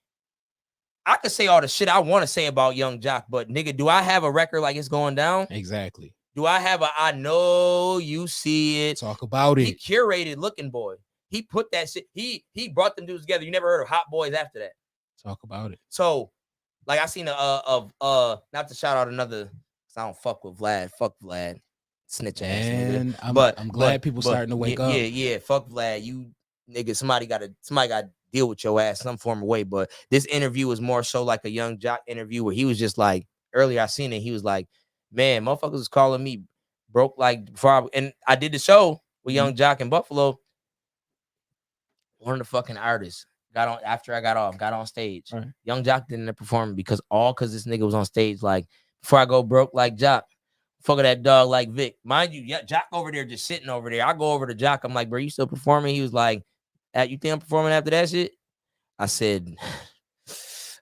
I could say all the shit I want to say about Young Jock, but nigga, do I have a record like it's going down? Exactly. Do I have I know you see it? Talk about He it. curated Looking Boy. He put that shit, he brought them dudes together. You never heard of Hot Boys after that. Talk about it. So, like, I seen not to shout out another, cause I don't fuck with Vlad. Fuck Vlad. Snitch ass nigga. And I'm glad but- people but starting to wake up. Yeah, fuck Vlad. You nigga, somebody gotta deal with your ass some form of way. But this interview was more so like a Young Jock interview where he was just like, earlier I seen it, he was like, man, motherfuckers was calling me broke like before and I did the show with Young Jock in Buffalo. One of the fucking artists got on after I got on stage. Right. Young Jock didn't end up performing because this nigga was on stage like, before I go broke like Jock, fuck that dog like Vic. Mind you, yeah, Jock over there just sitting over there. I go over to Jock. I'm like, bro, you still performing? He was like, you think I'm performing after that shit? I said,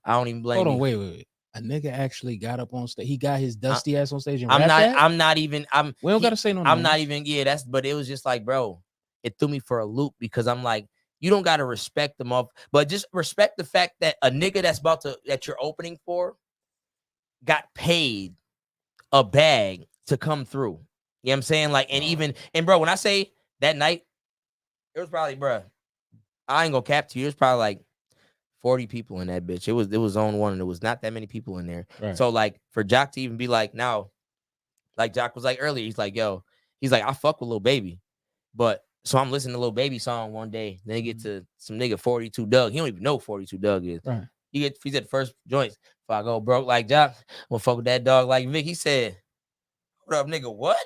I don't even blame Hold on, you. wait. A nigga actually got up on stage. He got his dusty ass on stage and We don't gotta say no names. I'm not even, but it was just like, bro, it threw me for a loop because I'm like, you don't gotta respect them up, but just respect the fact that a nigga that you're opening for got paid a bag to come through. You know what I'm saying? Like, and bro, when I say that night, it was probably, bro, I ain't gonna cap to you. There's probably like 40 people in that bitch. It was zone one, and there was not that many people in there. Right. So, like, for Jock to even be like, now, like Jock was like earlier, he's like, I fuck with Lil Baby. But so I'm listening to Lil Baby song one day. Then he get to some nigga 42 Doug. He don't even know 42 Doug is. Right. He said the first joints. If I go broke like Jock, I'm gonna fuck with that dog like Vic. He said, what up, nigga? What?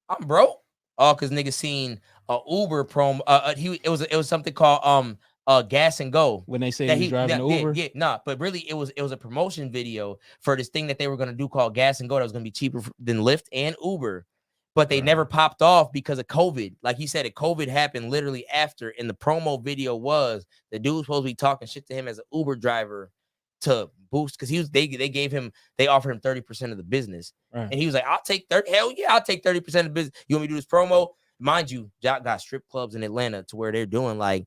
I'm broke. Oh, cause nigga seen a Uber promo. It was something called Gas and Go. When they say he was driving the Uber. But really it was a promotion video for this thing that they were gonna do called Gas and Go that was gonna be cheaper than Lyft and Uber. But they never popped off because of COVID. Like he said, COVID happened literally after. And the promo video was the dude was supposed to be talking shit to him as an Uber driver to boost because they offered him 30% of the business. Right. And he was like, I'll take 30. Hell yeah, I'll take 30% of the business. You want me to do this promo? Mind you, Jock got strip clubs in Atlanta to where they're doing like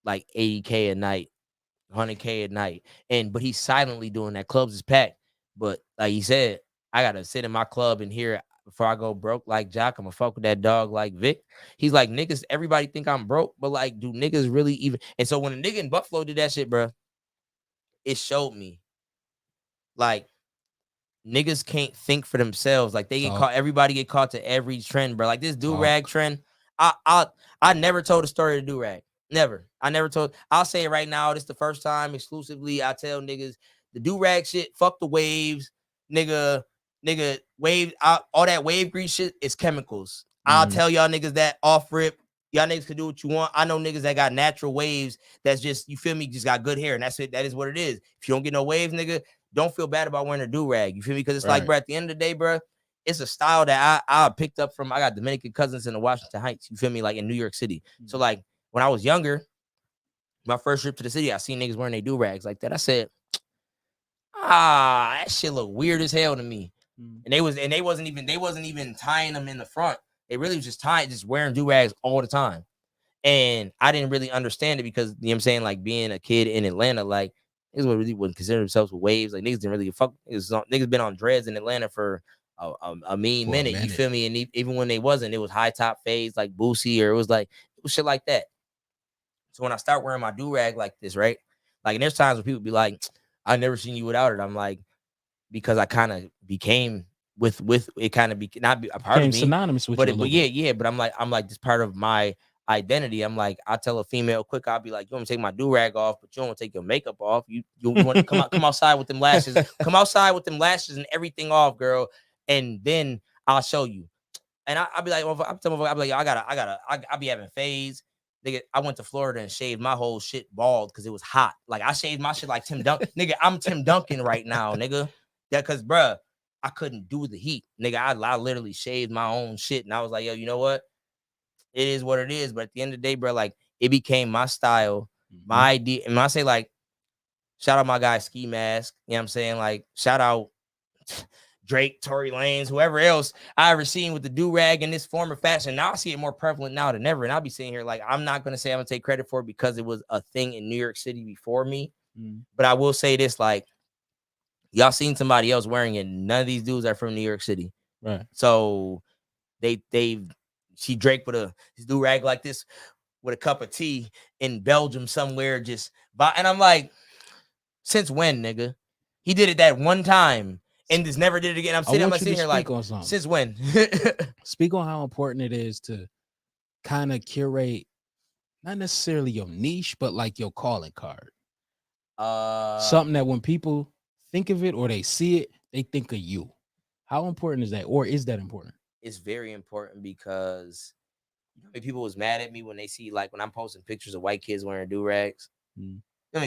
80K a night, 100K a night. But he's silently doing that. Clubs is packed. But like he said, I gotta sit in my club and hear before I go broke like Jock, I'm gonna fuck with that dog like Vic. He's like, niggas, everybody think I'm broke, but like, do niggas really even? And so when a nigga in Buffalo did that shit, bro, it showed me like niggas can't think for themselves. Like they get caught, everybody get caught to every trend, bro. Like this do-rag trend. I never told a story of do-rag. Never. I never told. I'll say it right now. This is the first time exclusively I tell niggas the do-rag shit, fuck the waves, nigga, wave, all that wave grease shit is chemicals. I'll tell y'all niggas that off rip. Y'all niggas can do what you want. I know niggas that got natural waves that's just, you feel me, just got good hair. And that's it. That is what it is. If you don't get no waves, nigga, don't feel bad about wearing a do-rag. You feel me? Because it's like, Right. bro, at the end of the day, bro, it's a style that I picked up from. I got Dominican cousins in the Washington Heights. You feel me? Like in New York City. So like when I was younger, my first trip to the city, I seen niggas wearing their do-rags like that. I said, that shit look weird as hell to me. And they wasn't even tying them in the front. They really was just wearing do-rags all the time. And I didn't really understand it because, you know what I'm saying, like being a kid in Atlanta, like niggas really wouldn't consider themselves with waves. Like niggas didn't really fuck. Niggas been on dreads in Atlanta for a mean minute. You feel me? And even when they wasn't, it was high top fades like Boosie, or it was shit like that. So when I start wearing my do-rag like this, right? Like, and there's times when people be like, I never seen you without it. I'm like, because I kind of became with it, kind of not be a part of me, synonymous with but you. But yeah. But I'm like this part of my identity. I'm like, I tell a female quick, I'll be like, you want me to take my do-rag off, but you don't want to take your makeup off. You want to come outside with them lashes, and everything off, girl. And then I'll show you. And I'll be like, I'll be like, I'll be having fades. Nigga, I went to Florida and shaved my whole shit bald because it was hot. Like I shaved my shit like Tim Duncan. Nigga, I'm Tim Duncan right now, nigga. That because, bruh, I couldn't do the heat. Nigga, I literally shaved my own shit. And I was like, yo, you know what? It is what it is. But at the end of the day, bro, like it became my style, my idea. And when I say like, shout out my guy Ski Mask, you know what I'm saying? Like, shout out Drake, Tory Lanez, whoever else I ever seen with the do-rag in this form of fashion. Now I see it more prevalent now than ever. And I'll be sitting here like, I'm not going to say I'm going to take credit for it because it was a thing in New York City before me. But I will say this, like, y'all seen somebody else wearing it. None of these dudes are from New York City. Right. So she Drake with his do-rag like this with a cup of tea in Belgium somewhere and I'm like, since when, nigga? He did it that one time and just never did it again. I'm sitting here like, since when? Speak on how important it is to kind of curate, not necessarily your niche, but like your calling card. Something that when people think of it or they see it, they think of you. How important is that? Or is that important? It's very important because people was mad at me when they see, like, when I'm posting pictures of white kids wearing do-rags.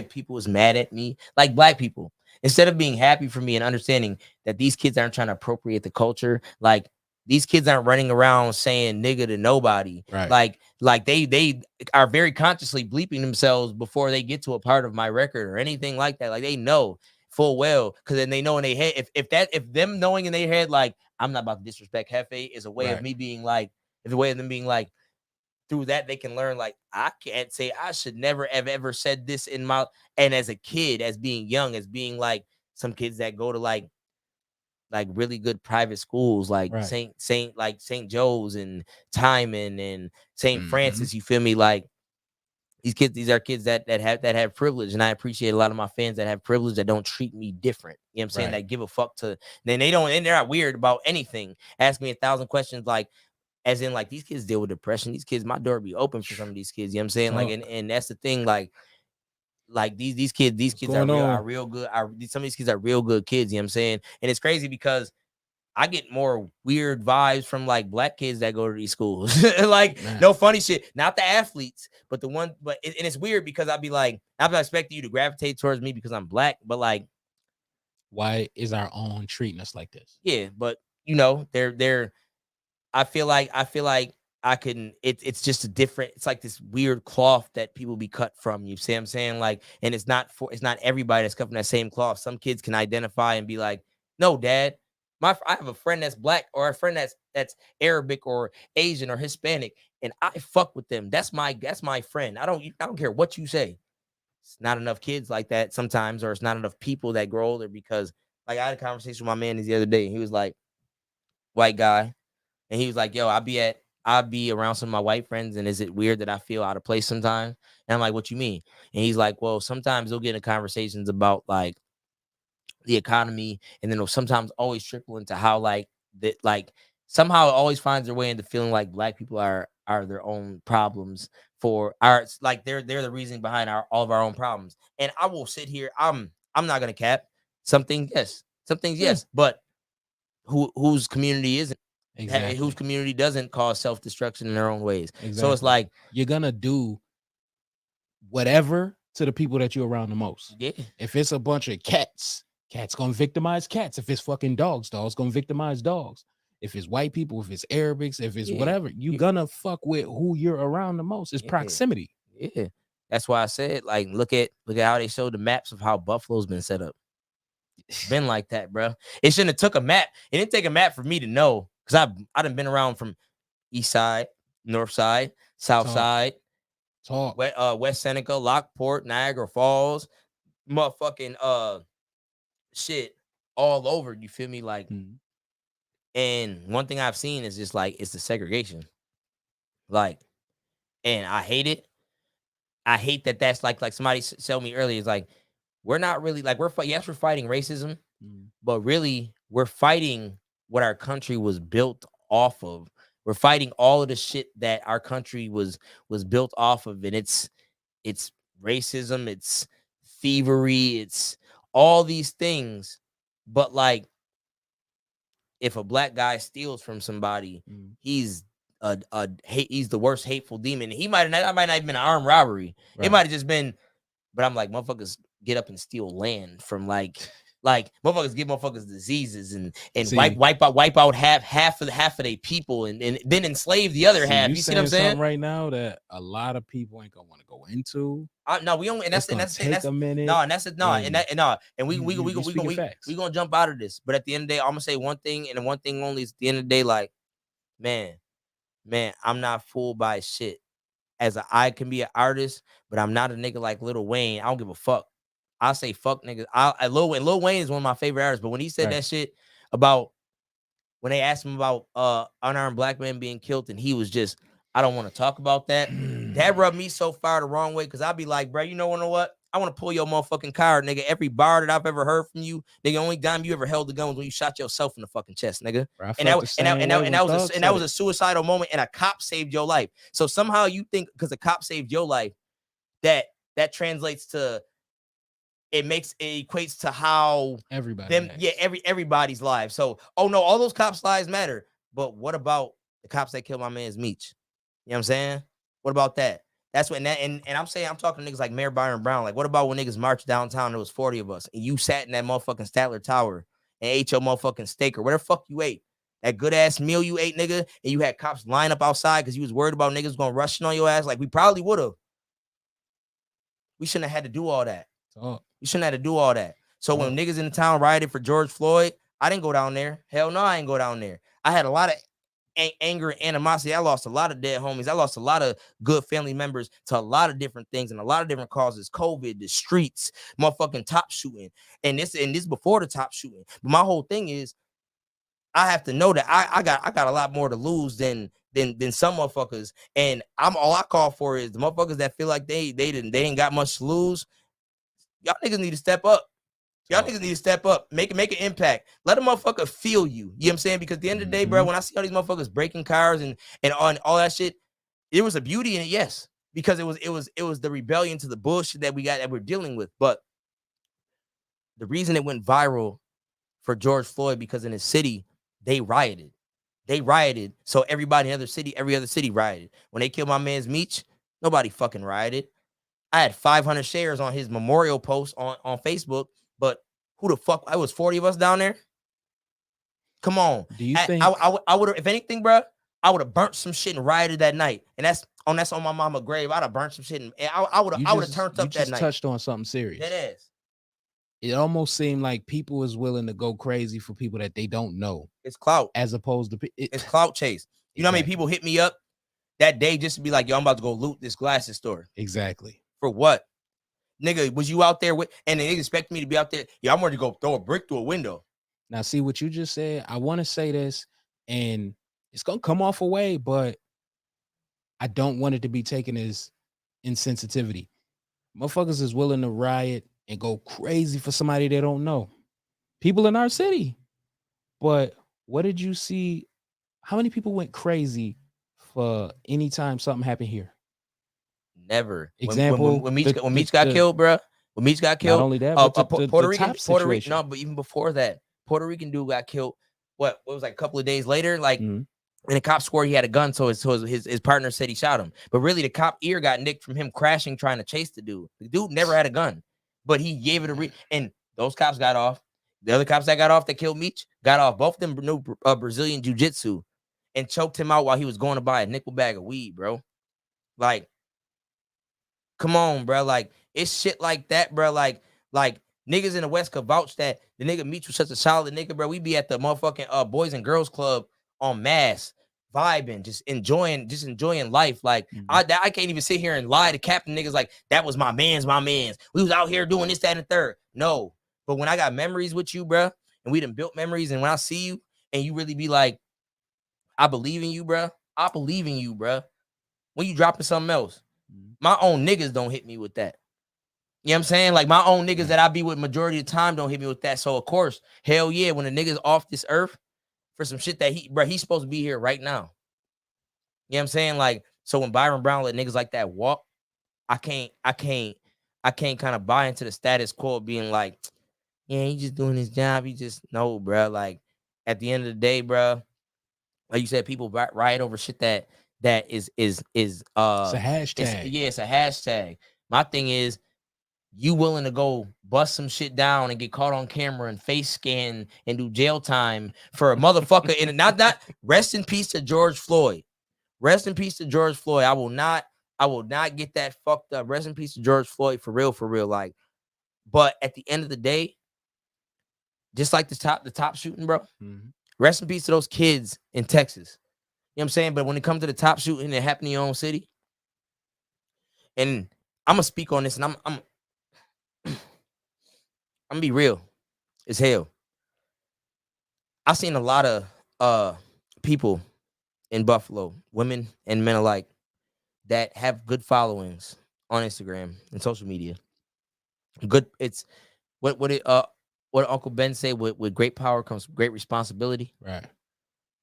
People was mad at me, like black people, instead of being happy for me and understanding that these kids aren't trying to appropriate the culture. Like these kids aren't running around saying nigga to nobody. Right. Like they are very consciously bleeping themselves before they get to a part of my record or anything like that. Like they know full well, because then they know in their head, if them knowing in their head, like, I'm not about to disrespect Hefe is a way of me being like, it's a way of them being like, through that they can learn, like, I can't say I should never have ever said this in my, and as a kid, as being young, as being like some kids that go to like really good private schools, like St. Joe's and Timon and St. Francis, you feel me? Like these are kids that have privilege, and I appreciate a lot of my fans that have privilege that don't treat me different. You know what I'm saying? That give a fuck to, then they're not weird about anything. Ask me 1,000 questions, like, as in, like, these kids deal with depression. These kids, my door be open for some of these kids. You know what I'm saying? Like, and that's the thing. Like these kids are real good. Some of these kids are real good kids. You know what I'm saying? And it's crazy because I get more weird vibes from like black kids that go to these schools. Like, no funny shit. Not the athletes, but the one. But and it's weird because I'd be like, I'm not expecting you to gravitate towards me because I'm black. But like, why is our own treating us like this? Yeah, but they're. I feel like I can. It's just a different. It's like this weird cloth that people be cut from. You see what I'm saying? Like, and it's not everybody that's cut from that same cloth. Some kids can identify and be like, no, dad. I have a friend that's black, or a friend that's Arabic or Asian or Hispanic, and I fuck with them. That's my friend. I don't care what you say. It's not enough kids like that sometimes, or it's not enough people that grow older, because like I had a conversation with my man the other day, and he was like, white guy, and he was like, yo, I'll be around some of my white friends, and is it weird that I feel out of place sometimes? And I'm like, what you mean? And he's like, well, sometimes they'll get into conversations about like the economy, and then it'll sometimes always trickle into how like that, like somehow it always finds their way into feeling like black people are their own problems for our, like they're the reason behind all of our own problems. And I will sit here, I'm not gonna cap some things, yes, but whose community isn't? Exactly. Whose community doesn't cause self-destruction in their own ways? Exactly. So it's like, you're gonna do whatever to the people that you're around the most. Yeah. If it's a bunch of cats Cats gonna victimize cats. If it's fucking dogs, dogs gonna victimize dogs. If it's white people, if it's Arabics, if it's whatever, you gonna fuck with who you're around the most. It's proximity. Yeah. That's why I said, like, look at how they showed the maps of how Buffalo's been set up. It's been like that, bro. It shouldn't have took a map. It didn't take a map for me to know, because I done been around from east side, north side, south side, West Seneca, Lockport, Niagara Falls, motherfucking shit all over. You feel me? Like, and one thing I've seen is just like, it's the segregation. Like, and I hate it. I hate that that's like somebody told me earlier, it's like, we're not really like, we're fighting racism, but really we're fighting what our country was built off of. We're fighting all of the shit that our country was built off of. And it's racism, it's thievery, it's all these things. But like, if a black guy steals from somebody, he's the worst hateful demon. I might not have been an armed robbery. Right. It might have just been, but I'm like, motherfuckers get up and steal land from like motherfuckers give motherfuckers diseases and wipe out half of their people and then enslave the other half. You see what I'm saying? Right now that a lot of people ain't gonna want to go into. No, we don't, and that's a minute. No, and that's it. No, and we gonna jump out of this. But at the end of the day, I'm gonna say one thing, and one thing only is at the end of the day, like, man, I'm not fooled by shit. I can be an artist, but I'm not a nigga like Lil Wayne. I don't give a fuck. I say fuck niggas. Lil Wayne is one of my favorite artists, but when he said that shit about when they asked him about unarmed black men being killed, and he was just, I don't want to talk about that. That rubbed me so far the wrong way, because I'd be like, bro, you know what? I want to pull your motherfucking card, nigga. Every bar that I've ever heard from you, nigga, only time you ever held the gun was when you shot yourself in the fucking chest, nigga. Bro, that was a suicidal moment, and a cop saved your life. So somehow you think because a cop saved your life, that translates to, it equates to how everybody's lives. So, oh no, all those cops' lives matter. But what about the cops that killed my man's Meech? You know what I'm saying? What about that? That's what, and I'm saying, I'm talking to niggas like Mayor Byron Brown. Like, what about when niggas marched downtown? There was 40 of us, and you sat in that motherfucking Statler Tower and ate your motherfucking steak or whatever the fuck you ate, that good ass meal you ate, nigga, and you had cops line up outside because you was worried about niggas going rushing on your ass. Like, we probably would have. We shouldn't have had to do all that. You shouldn't have to do all that. So when niggas in the town rioted for George Floyd, I didn't go down there. Hell no, I ain't go down there. I had a lot of anger and animosity. I lost a lot of dead homies. I lost a lot of good family members to a lot of different things and a lot of different causes. COVID, the streets, motherfucking top shooting. And this before the top shooting. But my whole thing is, I have to know that I got a lot more to lose than some motherfuckers. And all I call for is the motherfuckers that feel like they ain't got much to lose. Y'all niggas need to step up. Y'all niggas need to step up. Make an impact. Let a motherfucker feel you. You know what I'm saying? Because at the end of the day, bro, when I see all these motherfuckers breaking cars and on all that shit, there was a beauty in it, yes. Because it was the rebellion to the bullshit that we're dealing with. But the reason it went viral for George Floyd, because in his city, they rioted. So every other city rioted. When they killed my man's Meech, nobody fucking rioted. I had 500 shares on his memorial post on Facebook, but who the fuck? I was 40 of us down there. Come on. Do you think I would have, if anything, bro, I would have burnt some shit and rioted that night. And that's on my mama grave. I'd have burnt some shit and I would have turned up that night. You touched on something serious. It is. It almost seemed like people is willing to go crazy for people that they don't know. It's clout. As opposed to it's clout chase. You know how many people hit me up that day just to be like, yo, I'm about to go loot this glasses store. Exactly. For what? Nigga, was you out there with, and they expect me to be out there? Yeah, I'm ready to go throw a brick through a window. Now, see what you just said? I want to say this, and it's going to come off away, but I don't want it to be taken as insensitivity. Motherfuckers is willing to riot and go crazy for somebody they don't know. People in our city. But what did you see? How many people went crazy for any time something happened here? Never. Example, when Meech got killed, bro. When Meech got killed, not only that, but Puerto Rican, no, but even before that, Puerto Rican dude got killed. What was like a couple of days later? Like, and the cop swore he had a gun, so his partner said he shot him. But really, the cop ear got nicked from him crashing trying to chase the dude. The dude never had a gun, but he gave it and those cops got off. The other cops that got off that killed Meech got off. Both of them knew Brazilian jiu-jitsu and choked him out while he was going to buy a nickel bag of weed, bro. Like, come on, bro. Like, it's shit like that, bro. Like niggas in the West could vouch that the nigga Meech was such a solid nigga, bro. We be at the motherfucking Boys and Girls Club on mass, vibing, just enjoying life. Like, I can't even sit here and lie to Captain niggas like that was my man's. We was out here doing this, that, and the third. No. But when I got memories with you, bro, and we done built memories, and when I see you and you really be like, I believe in you, bro. I believe in you, bro. When you dropping something else, my own niggas don't hit me with that. You know what I'm saying? Like, my own niggas that I be with majority of the time don't hit me with that. So, of course, hell yeah, when a nigga's off this earth for some shit that he's supposed to be here right now. You know what I'm saying? Like, so when Byron Brown let niggas like that walk, I can't kind of buy into the status quo of being like, yeah, he just doing his job. He just, no, bro. Like, at the end of the day, bro, like you said, people riot over shit that is it's a hashtag. It's a hashtag. My thing is, you willing to go bust some shit down and get caught on camera and face scan and do jail time for a motherfucker and not rest in peace to George Floyd. Rest in peace to George Floyd. I will not get that fucked up. Rest in peace to George Floyd for real. Like, but at the end of the day, just like the top shooting, bro. Rest in peace to those kids in Texas. You know what I'm saying? But when it comes to the top shooting that happened in your own city, and I'm gonna speak on this, and I'm gonna be real as hell. I've seen a lot of people in Buffalo, women and men alike, that have good followings on Instagram and social media. Good, it's what Uncle Ben say, with great power comes great responsibility. Right.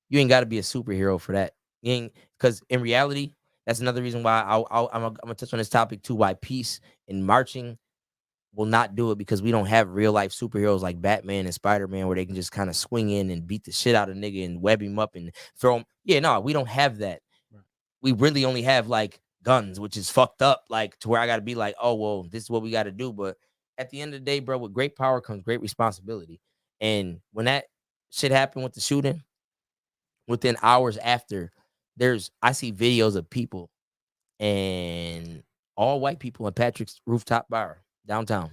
You ain't got to be a superhero for that. You ain't, because in reality, that's another reason why I'm gonna touch on this topic too. Why peace and marching will not do it, because we don't have real life superheroes like Batman and Spider-Man where they can just kind of swing in and beat the shit out of a nigga and web him up and throw him. Yeah, no, we don't have that. Right. We really only have like guns, which is fucked up. Like, to where I got to be like, oh, well, this is what we got to do. But at the end of the day, bro, with great power comes great responsibility. And when that shit happened with the shooting, within hours after, I see videos of people, and all white people in Patrick's Rooftop Bar downtown,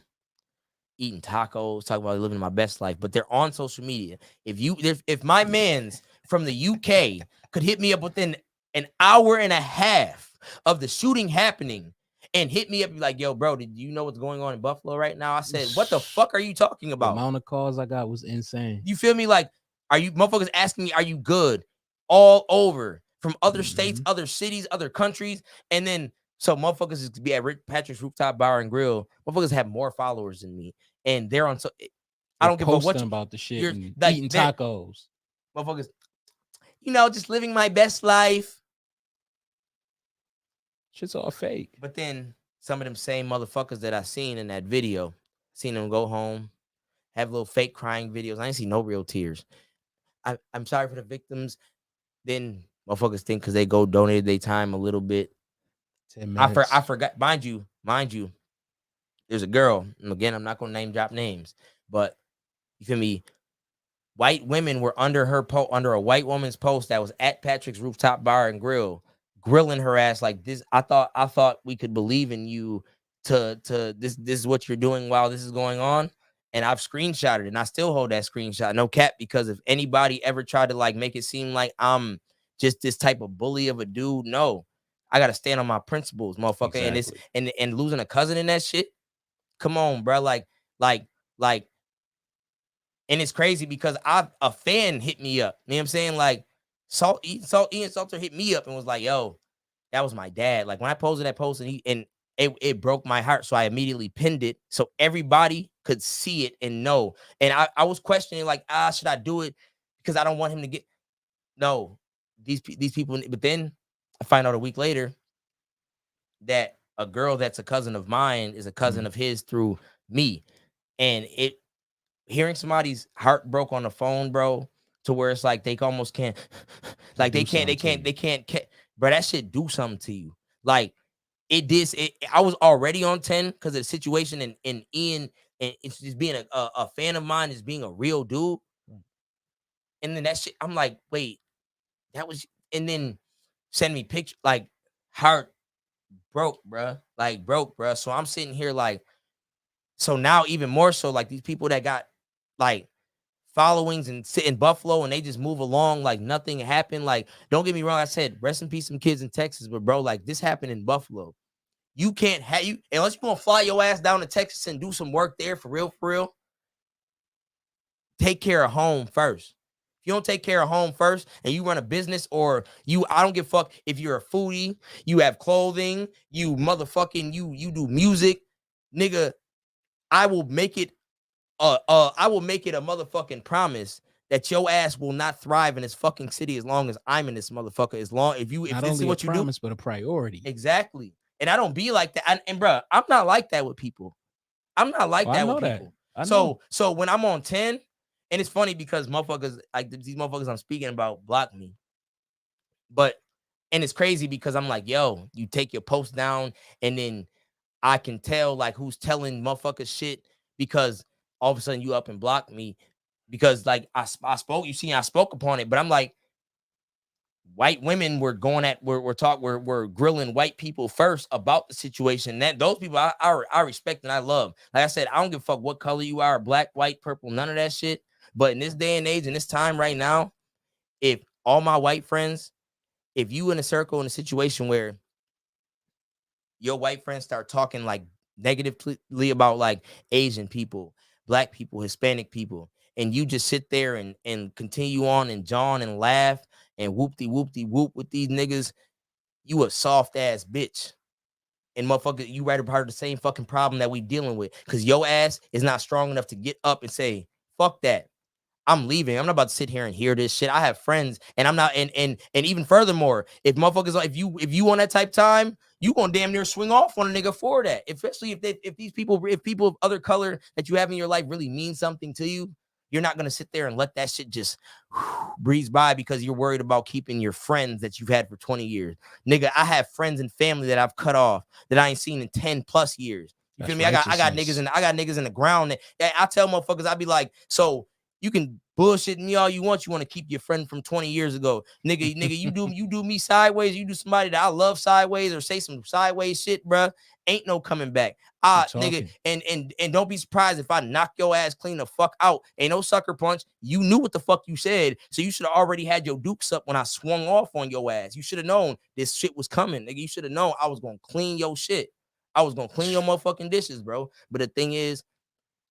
eating tacos, talking about living my best life, but they're on social media. If my man's from the UK could hit me up within an hour and a half of the shooting happening and hit me up, be like, yo, bro, did you know what's going on in Buffalo right now? I said, what the fuck are you talking about? The amount of calls I got was insane. You feel me? Like, are you motherfuckers asking me, are you good? All over, from other states, other cities, other countries. And then, so motherfuckers is to be at Patrick's Rooftop Bar and Grill. Motherfuckers have more followers than me, and they're on. So I don't give a what about the shit. You're and like, eating tacos. Motherfuckers, just living my best life. Shit's all fake. But then some of them same motherfuckers that I seen in that video, seen them go home, have little fake crying videos. I ain't see no real tears. I'm sorry for the victims. Then motherfuckers think because they go donate their time a little bit. 10 minutes. I forgot. Mind you, there's a girl. And again, I'm not gonna name drop names, but you feel me? White women were under a white woman's post that was at Patrick's Rooftop Bar and Grill, grilling her ass like this. I thought we could believe in you to this is what you're doing while this is going on. And I've screenshotted it, and I still hold that screenshot. No cap, because if anybody ever tried to like make it seem like I'm just this type of bully of a dude, no. I gotta stand on my principles, motherfucker. Exactly. And losing a cousin in that shit. Come on, bro. Like, and it's crazy because a fan hit me up. You know what I'm saying? Like, Ian Salter hit me up and was like, yo, that was my dad. Like, when I posted that post and it broke my heart. So I immediately pinned it so everybody could see it and know. And I was questioning, like, should I do it? Because I don't want him to get, no, these people. But then I find out a week later that a girl that's a cousin of mine is a cousin of his through me. And hearing somebody's heart broke on the phone, bro, to where it's like they almost can't, like they can't, bro, that shit do something to you. Like, it did. I was already on 10 because of the situation, and Ian and it's just being a fan of mine is being a real dude. And then that shit, I'm like, wait, that was, and then send me picture like heart broke, bruh. Like broke, bruh. So I'm sitting here like, so now even more so, like these people that got like followings and sit in Buffalo and they just move along like nothing happened. Like, don't get me wrong, I said rest in peace some kids in Texas, but bro, like this happened in Buffalo. You can't have you unless you gonna fly your ass down to Texas and do some work there for real, for real. Take care of home first. If you don't take care of home first and you run a business or I don't give a fuck if you're a foodie, you have clothing, you motherfucking you do music, nigga. I will make it a motherfucking promise that your ass will not thrive in this fucking city as long as I'm in this motherfucker. As long if Not this is only what a you promise, do, but a priority. exactly. And I don't be like that. And bro, I'm not like that with people. I'm not like Oh, I that know with that. people. I know. So when I'm on 10, and it's funny because motherfuckers like these motherfuckers I'm speaking about block me. But and it's crazy because I'm like, yo, you take your post down, and then I can tell like who's telling motherfuckers shit because all of a sudden you up and block me because like I spoke, you see, I spoke upon it, but I'm like, white women were going at we're grilling white people first about the situation. That those people I respect and I love. Like I said, I don't give a fuck what color you are, black, white, purple, none of that shit. But in this day and age, in this time right now, if all my white friends, if you in a circle in a situation where your white friends start talking like negatively about like Asian people, black people, Hispanic people, and you just sit there and continue on and jawn and laugh and whoop with these niggas, you a soft ass bitch. And motherfucker, you right a part of the same fucking problem that we dealing with. Cause your ass is not strong enough to get up and say, fuck that. I'm leaving. I'm not about to sit here and hear this shit. I have friends, and I'm not. And even furthermore, if motherfuckers, if you on that type time, you gonna damn near swing off on a nigga for that. Especially if people of other color that you have in your life really mean something to you, you're not gonna sit there and let that shit just breeze by because you're worried about keeping your friends that you've had for 20 years. Nigga, I have friends and family that I've cut off that I ain't seen in 10 plus years. You feel me? I got niggas in the ground that I tell motherfuckers, I be like, so you can bullshit me all you want. You want to keep your friend from 20 years ago, nigga. You do me sideways. You do somebody that I love sideways or say some sideways shit, bruh. Ain't no coming back. Nigga, and don't be surprised if I knock your ass clean the fuck out. Ain't no sucker punch. You knew what the fuck you said, so you should have already had your dukes up when I swung off on your ass. You should have known this shit was coming, nigga. You should have known I was gonna clean your shit. I was gonna clean your motherfucking dishes, bro. But the thing is,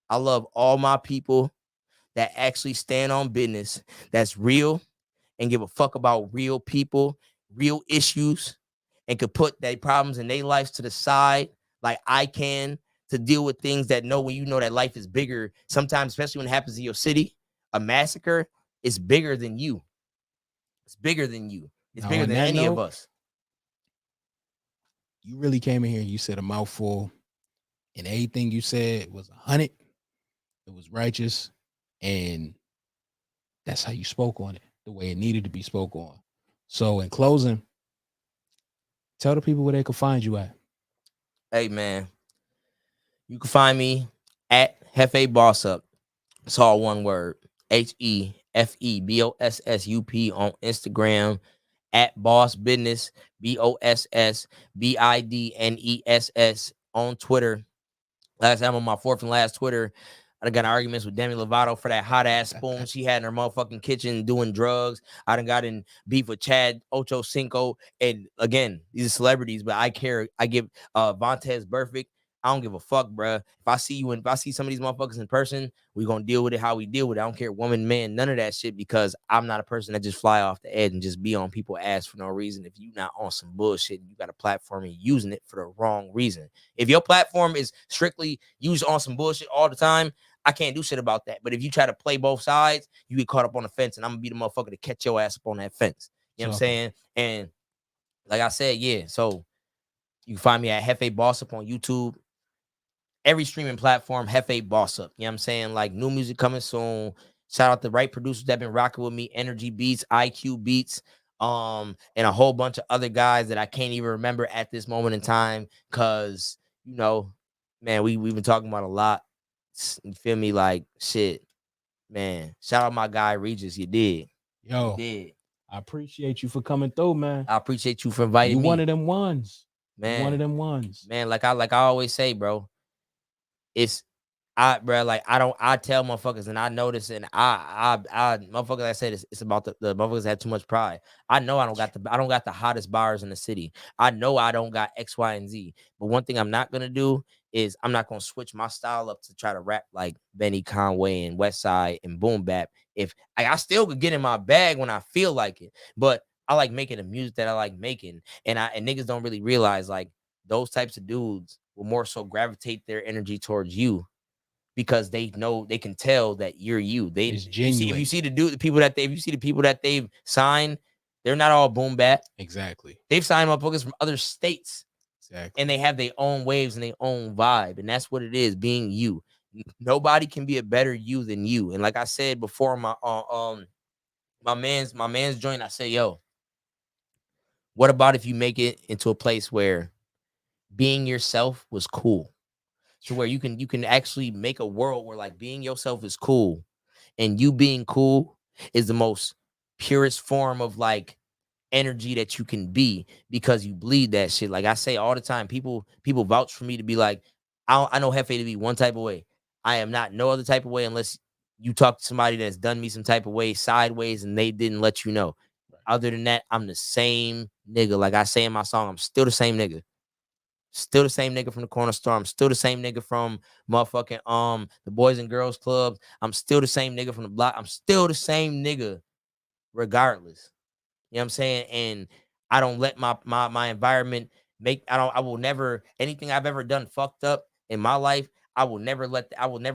I love all my people that actually stand on business, that's real and give a fuck about real people, real issues, and could put their problems in their lives to the side like I can to deal with things that know when you know that life is bigger. Sometimes, especially when it happens in your city, a massacre is bigger than you. It's bigger than you. It's bigger than any of us. You really came in here and you said a mouthful, and everything you said was 100. It was righteous, and that's how you spoke on it, the way it needed to be spoke on. So in closing, tell the people where they can find you at. Hey man, you can find me at Hefe Boss Up. It's all one word. HEFEBOSSUP on Instagram, at Boss Business, BOSSBIDNESS on Twitter. Last time on my fourth and last Twitter, I got in arguments with Demi Lovato for that hot ass spoon she had in her motherfucking kitchen doing drugs. I done got in beef with Chad Ochocinco. And again, these are celebrities, but I care. I give Vontez Burfict. I don't give a fuck, bruh. If I see some of these motherfuckers in person, we gonna deal with it how we deal with it. I don't care, woman, man, none of that shit, because I'm not a person that just fly off the edge and just be on people's ass for no reason. If you not on some bullshit, you got a platform and using it for the wrong reason. If your platform is strictly used on some bullshit all the time, I can't do shit about that. But if you try to play both sides, you get caught up on the fence, and I'm gonna be the motherfucker to catch your ass up on that fence. You know what I'm saying? And like I said, yeah. So you can find me at Hefe Boss Up on YouTube. Every streaming platform, Hefe Boss Up. You know what I'm saying? Like, new music coming soon. Shout out the right producers that been rocking with me, Energy Beats, IQ Beats, and a whole bunch of other guys that I can't even remember at this moment in time. Cause, you know, man, we've been talking about a lot You feel me? Like shit, man. Shout out my guy Regis. You did. Yo, You did. I appreciate you for coming through, man. I appreciate you for inviting You me. one of them ones. Man. You one of them ones. Man, like I always say, bro. It's bro, like I tell motherfuckers, and I notice, and I motherfuckers, I said it's about the motherfuckers that have too much pride. I know I don't got the hottest bars in the city. I know I don't got X, Y, and Z. But one thing I'm not gonna do is I'm not gonna switch my style up to try to rap like Benny Conway and Westside and Boom Bap. If I still could get in my bag when I feel like it, but I like making the music that I like making, and niggas don't really realize like those types of dudes will more so gravitate their energy towards you because they know, they can tell that you're you. It's genuine. If you see the people that they've signed, they're not all boom bap. Exactly. They've signed motherfuckers from other states. Exactly. And they have their own waves and their own vibe. And that's what it is, being you. Nobody can be a better you than you. And like I said before, my man's joint, I say, yo, what about if you make it into a place where being yourself was cool? So where you can actually make a world where like being yourself is cool, and you being cool is the most purest form of like energy that you can be, because you bleed that shit. Like I say all the time, people vouch for me to be like, I know Hefe to be one type of way. I am not no other type of way unless you talk to somebody that's done me some type of way sideways and they didn't let you know. Other than that, I'm the same nigga. Like I say in my song, I'm still the same nigga. Still the same nigga from the corner store. I'm still the same nigga from motherfucking the Boys and Girls Club. I'm still the same nigga from the block. I'm still the same nigga regardless. You know what I'm saying? And I don't let my environment I will never, anything I've ever done fucked up in my life, I will never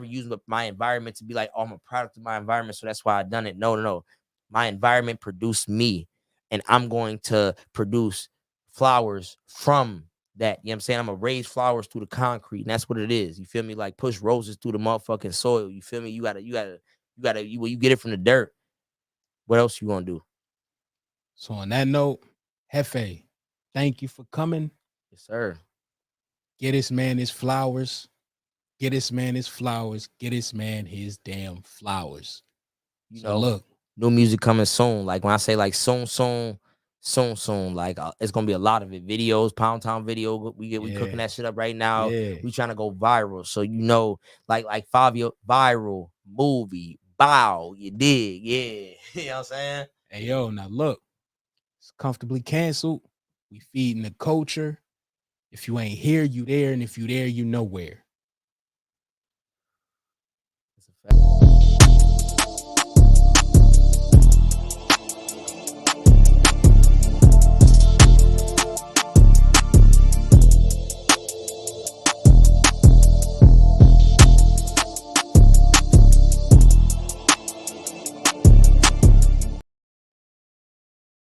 use my environment to be like, oh, I'm a product of my environment, so that's why I done it. No. My environment produced me, and I'm going to produce flowers from that. You know what I'm saying? I'm gonna raise flowers through the concrete, and that's what it is. You feel me? Like push roses through the motherfucking soil. You feel me? You gotta you get it from the dirt. What else you gonna do? So on that note, Hefe, thank you for coming. Yes, sir. Get this man his flowers. Get this man his flowers. Get this man his damn flowers. You So know, look, new music coming soon. Like when I say like soon, like it's gonna be a lot of it. Videos, Pound Town video. We cooking that shit up right now. Yeah. We trying to go viral. So you know, like Fabio viral movie. Bow, you dig? Yeah. You know what I'm saying? Hey yo, now look, it's comfortably canceled. We feeding the culture. If you ain't here, you there, and if you there, you nowhere. It's a fact.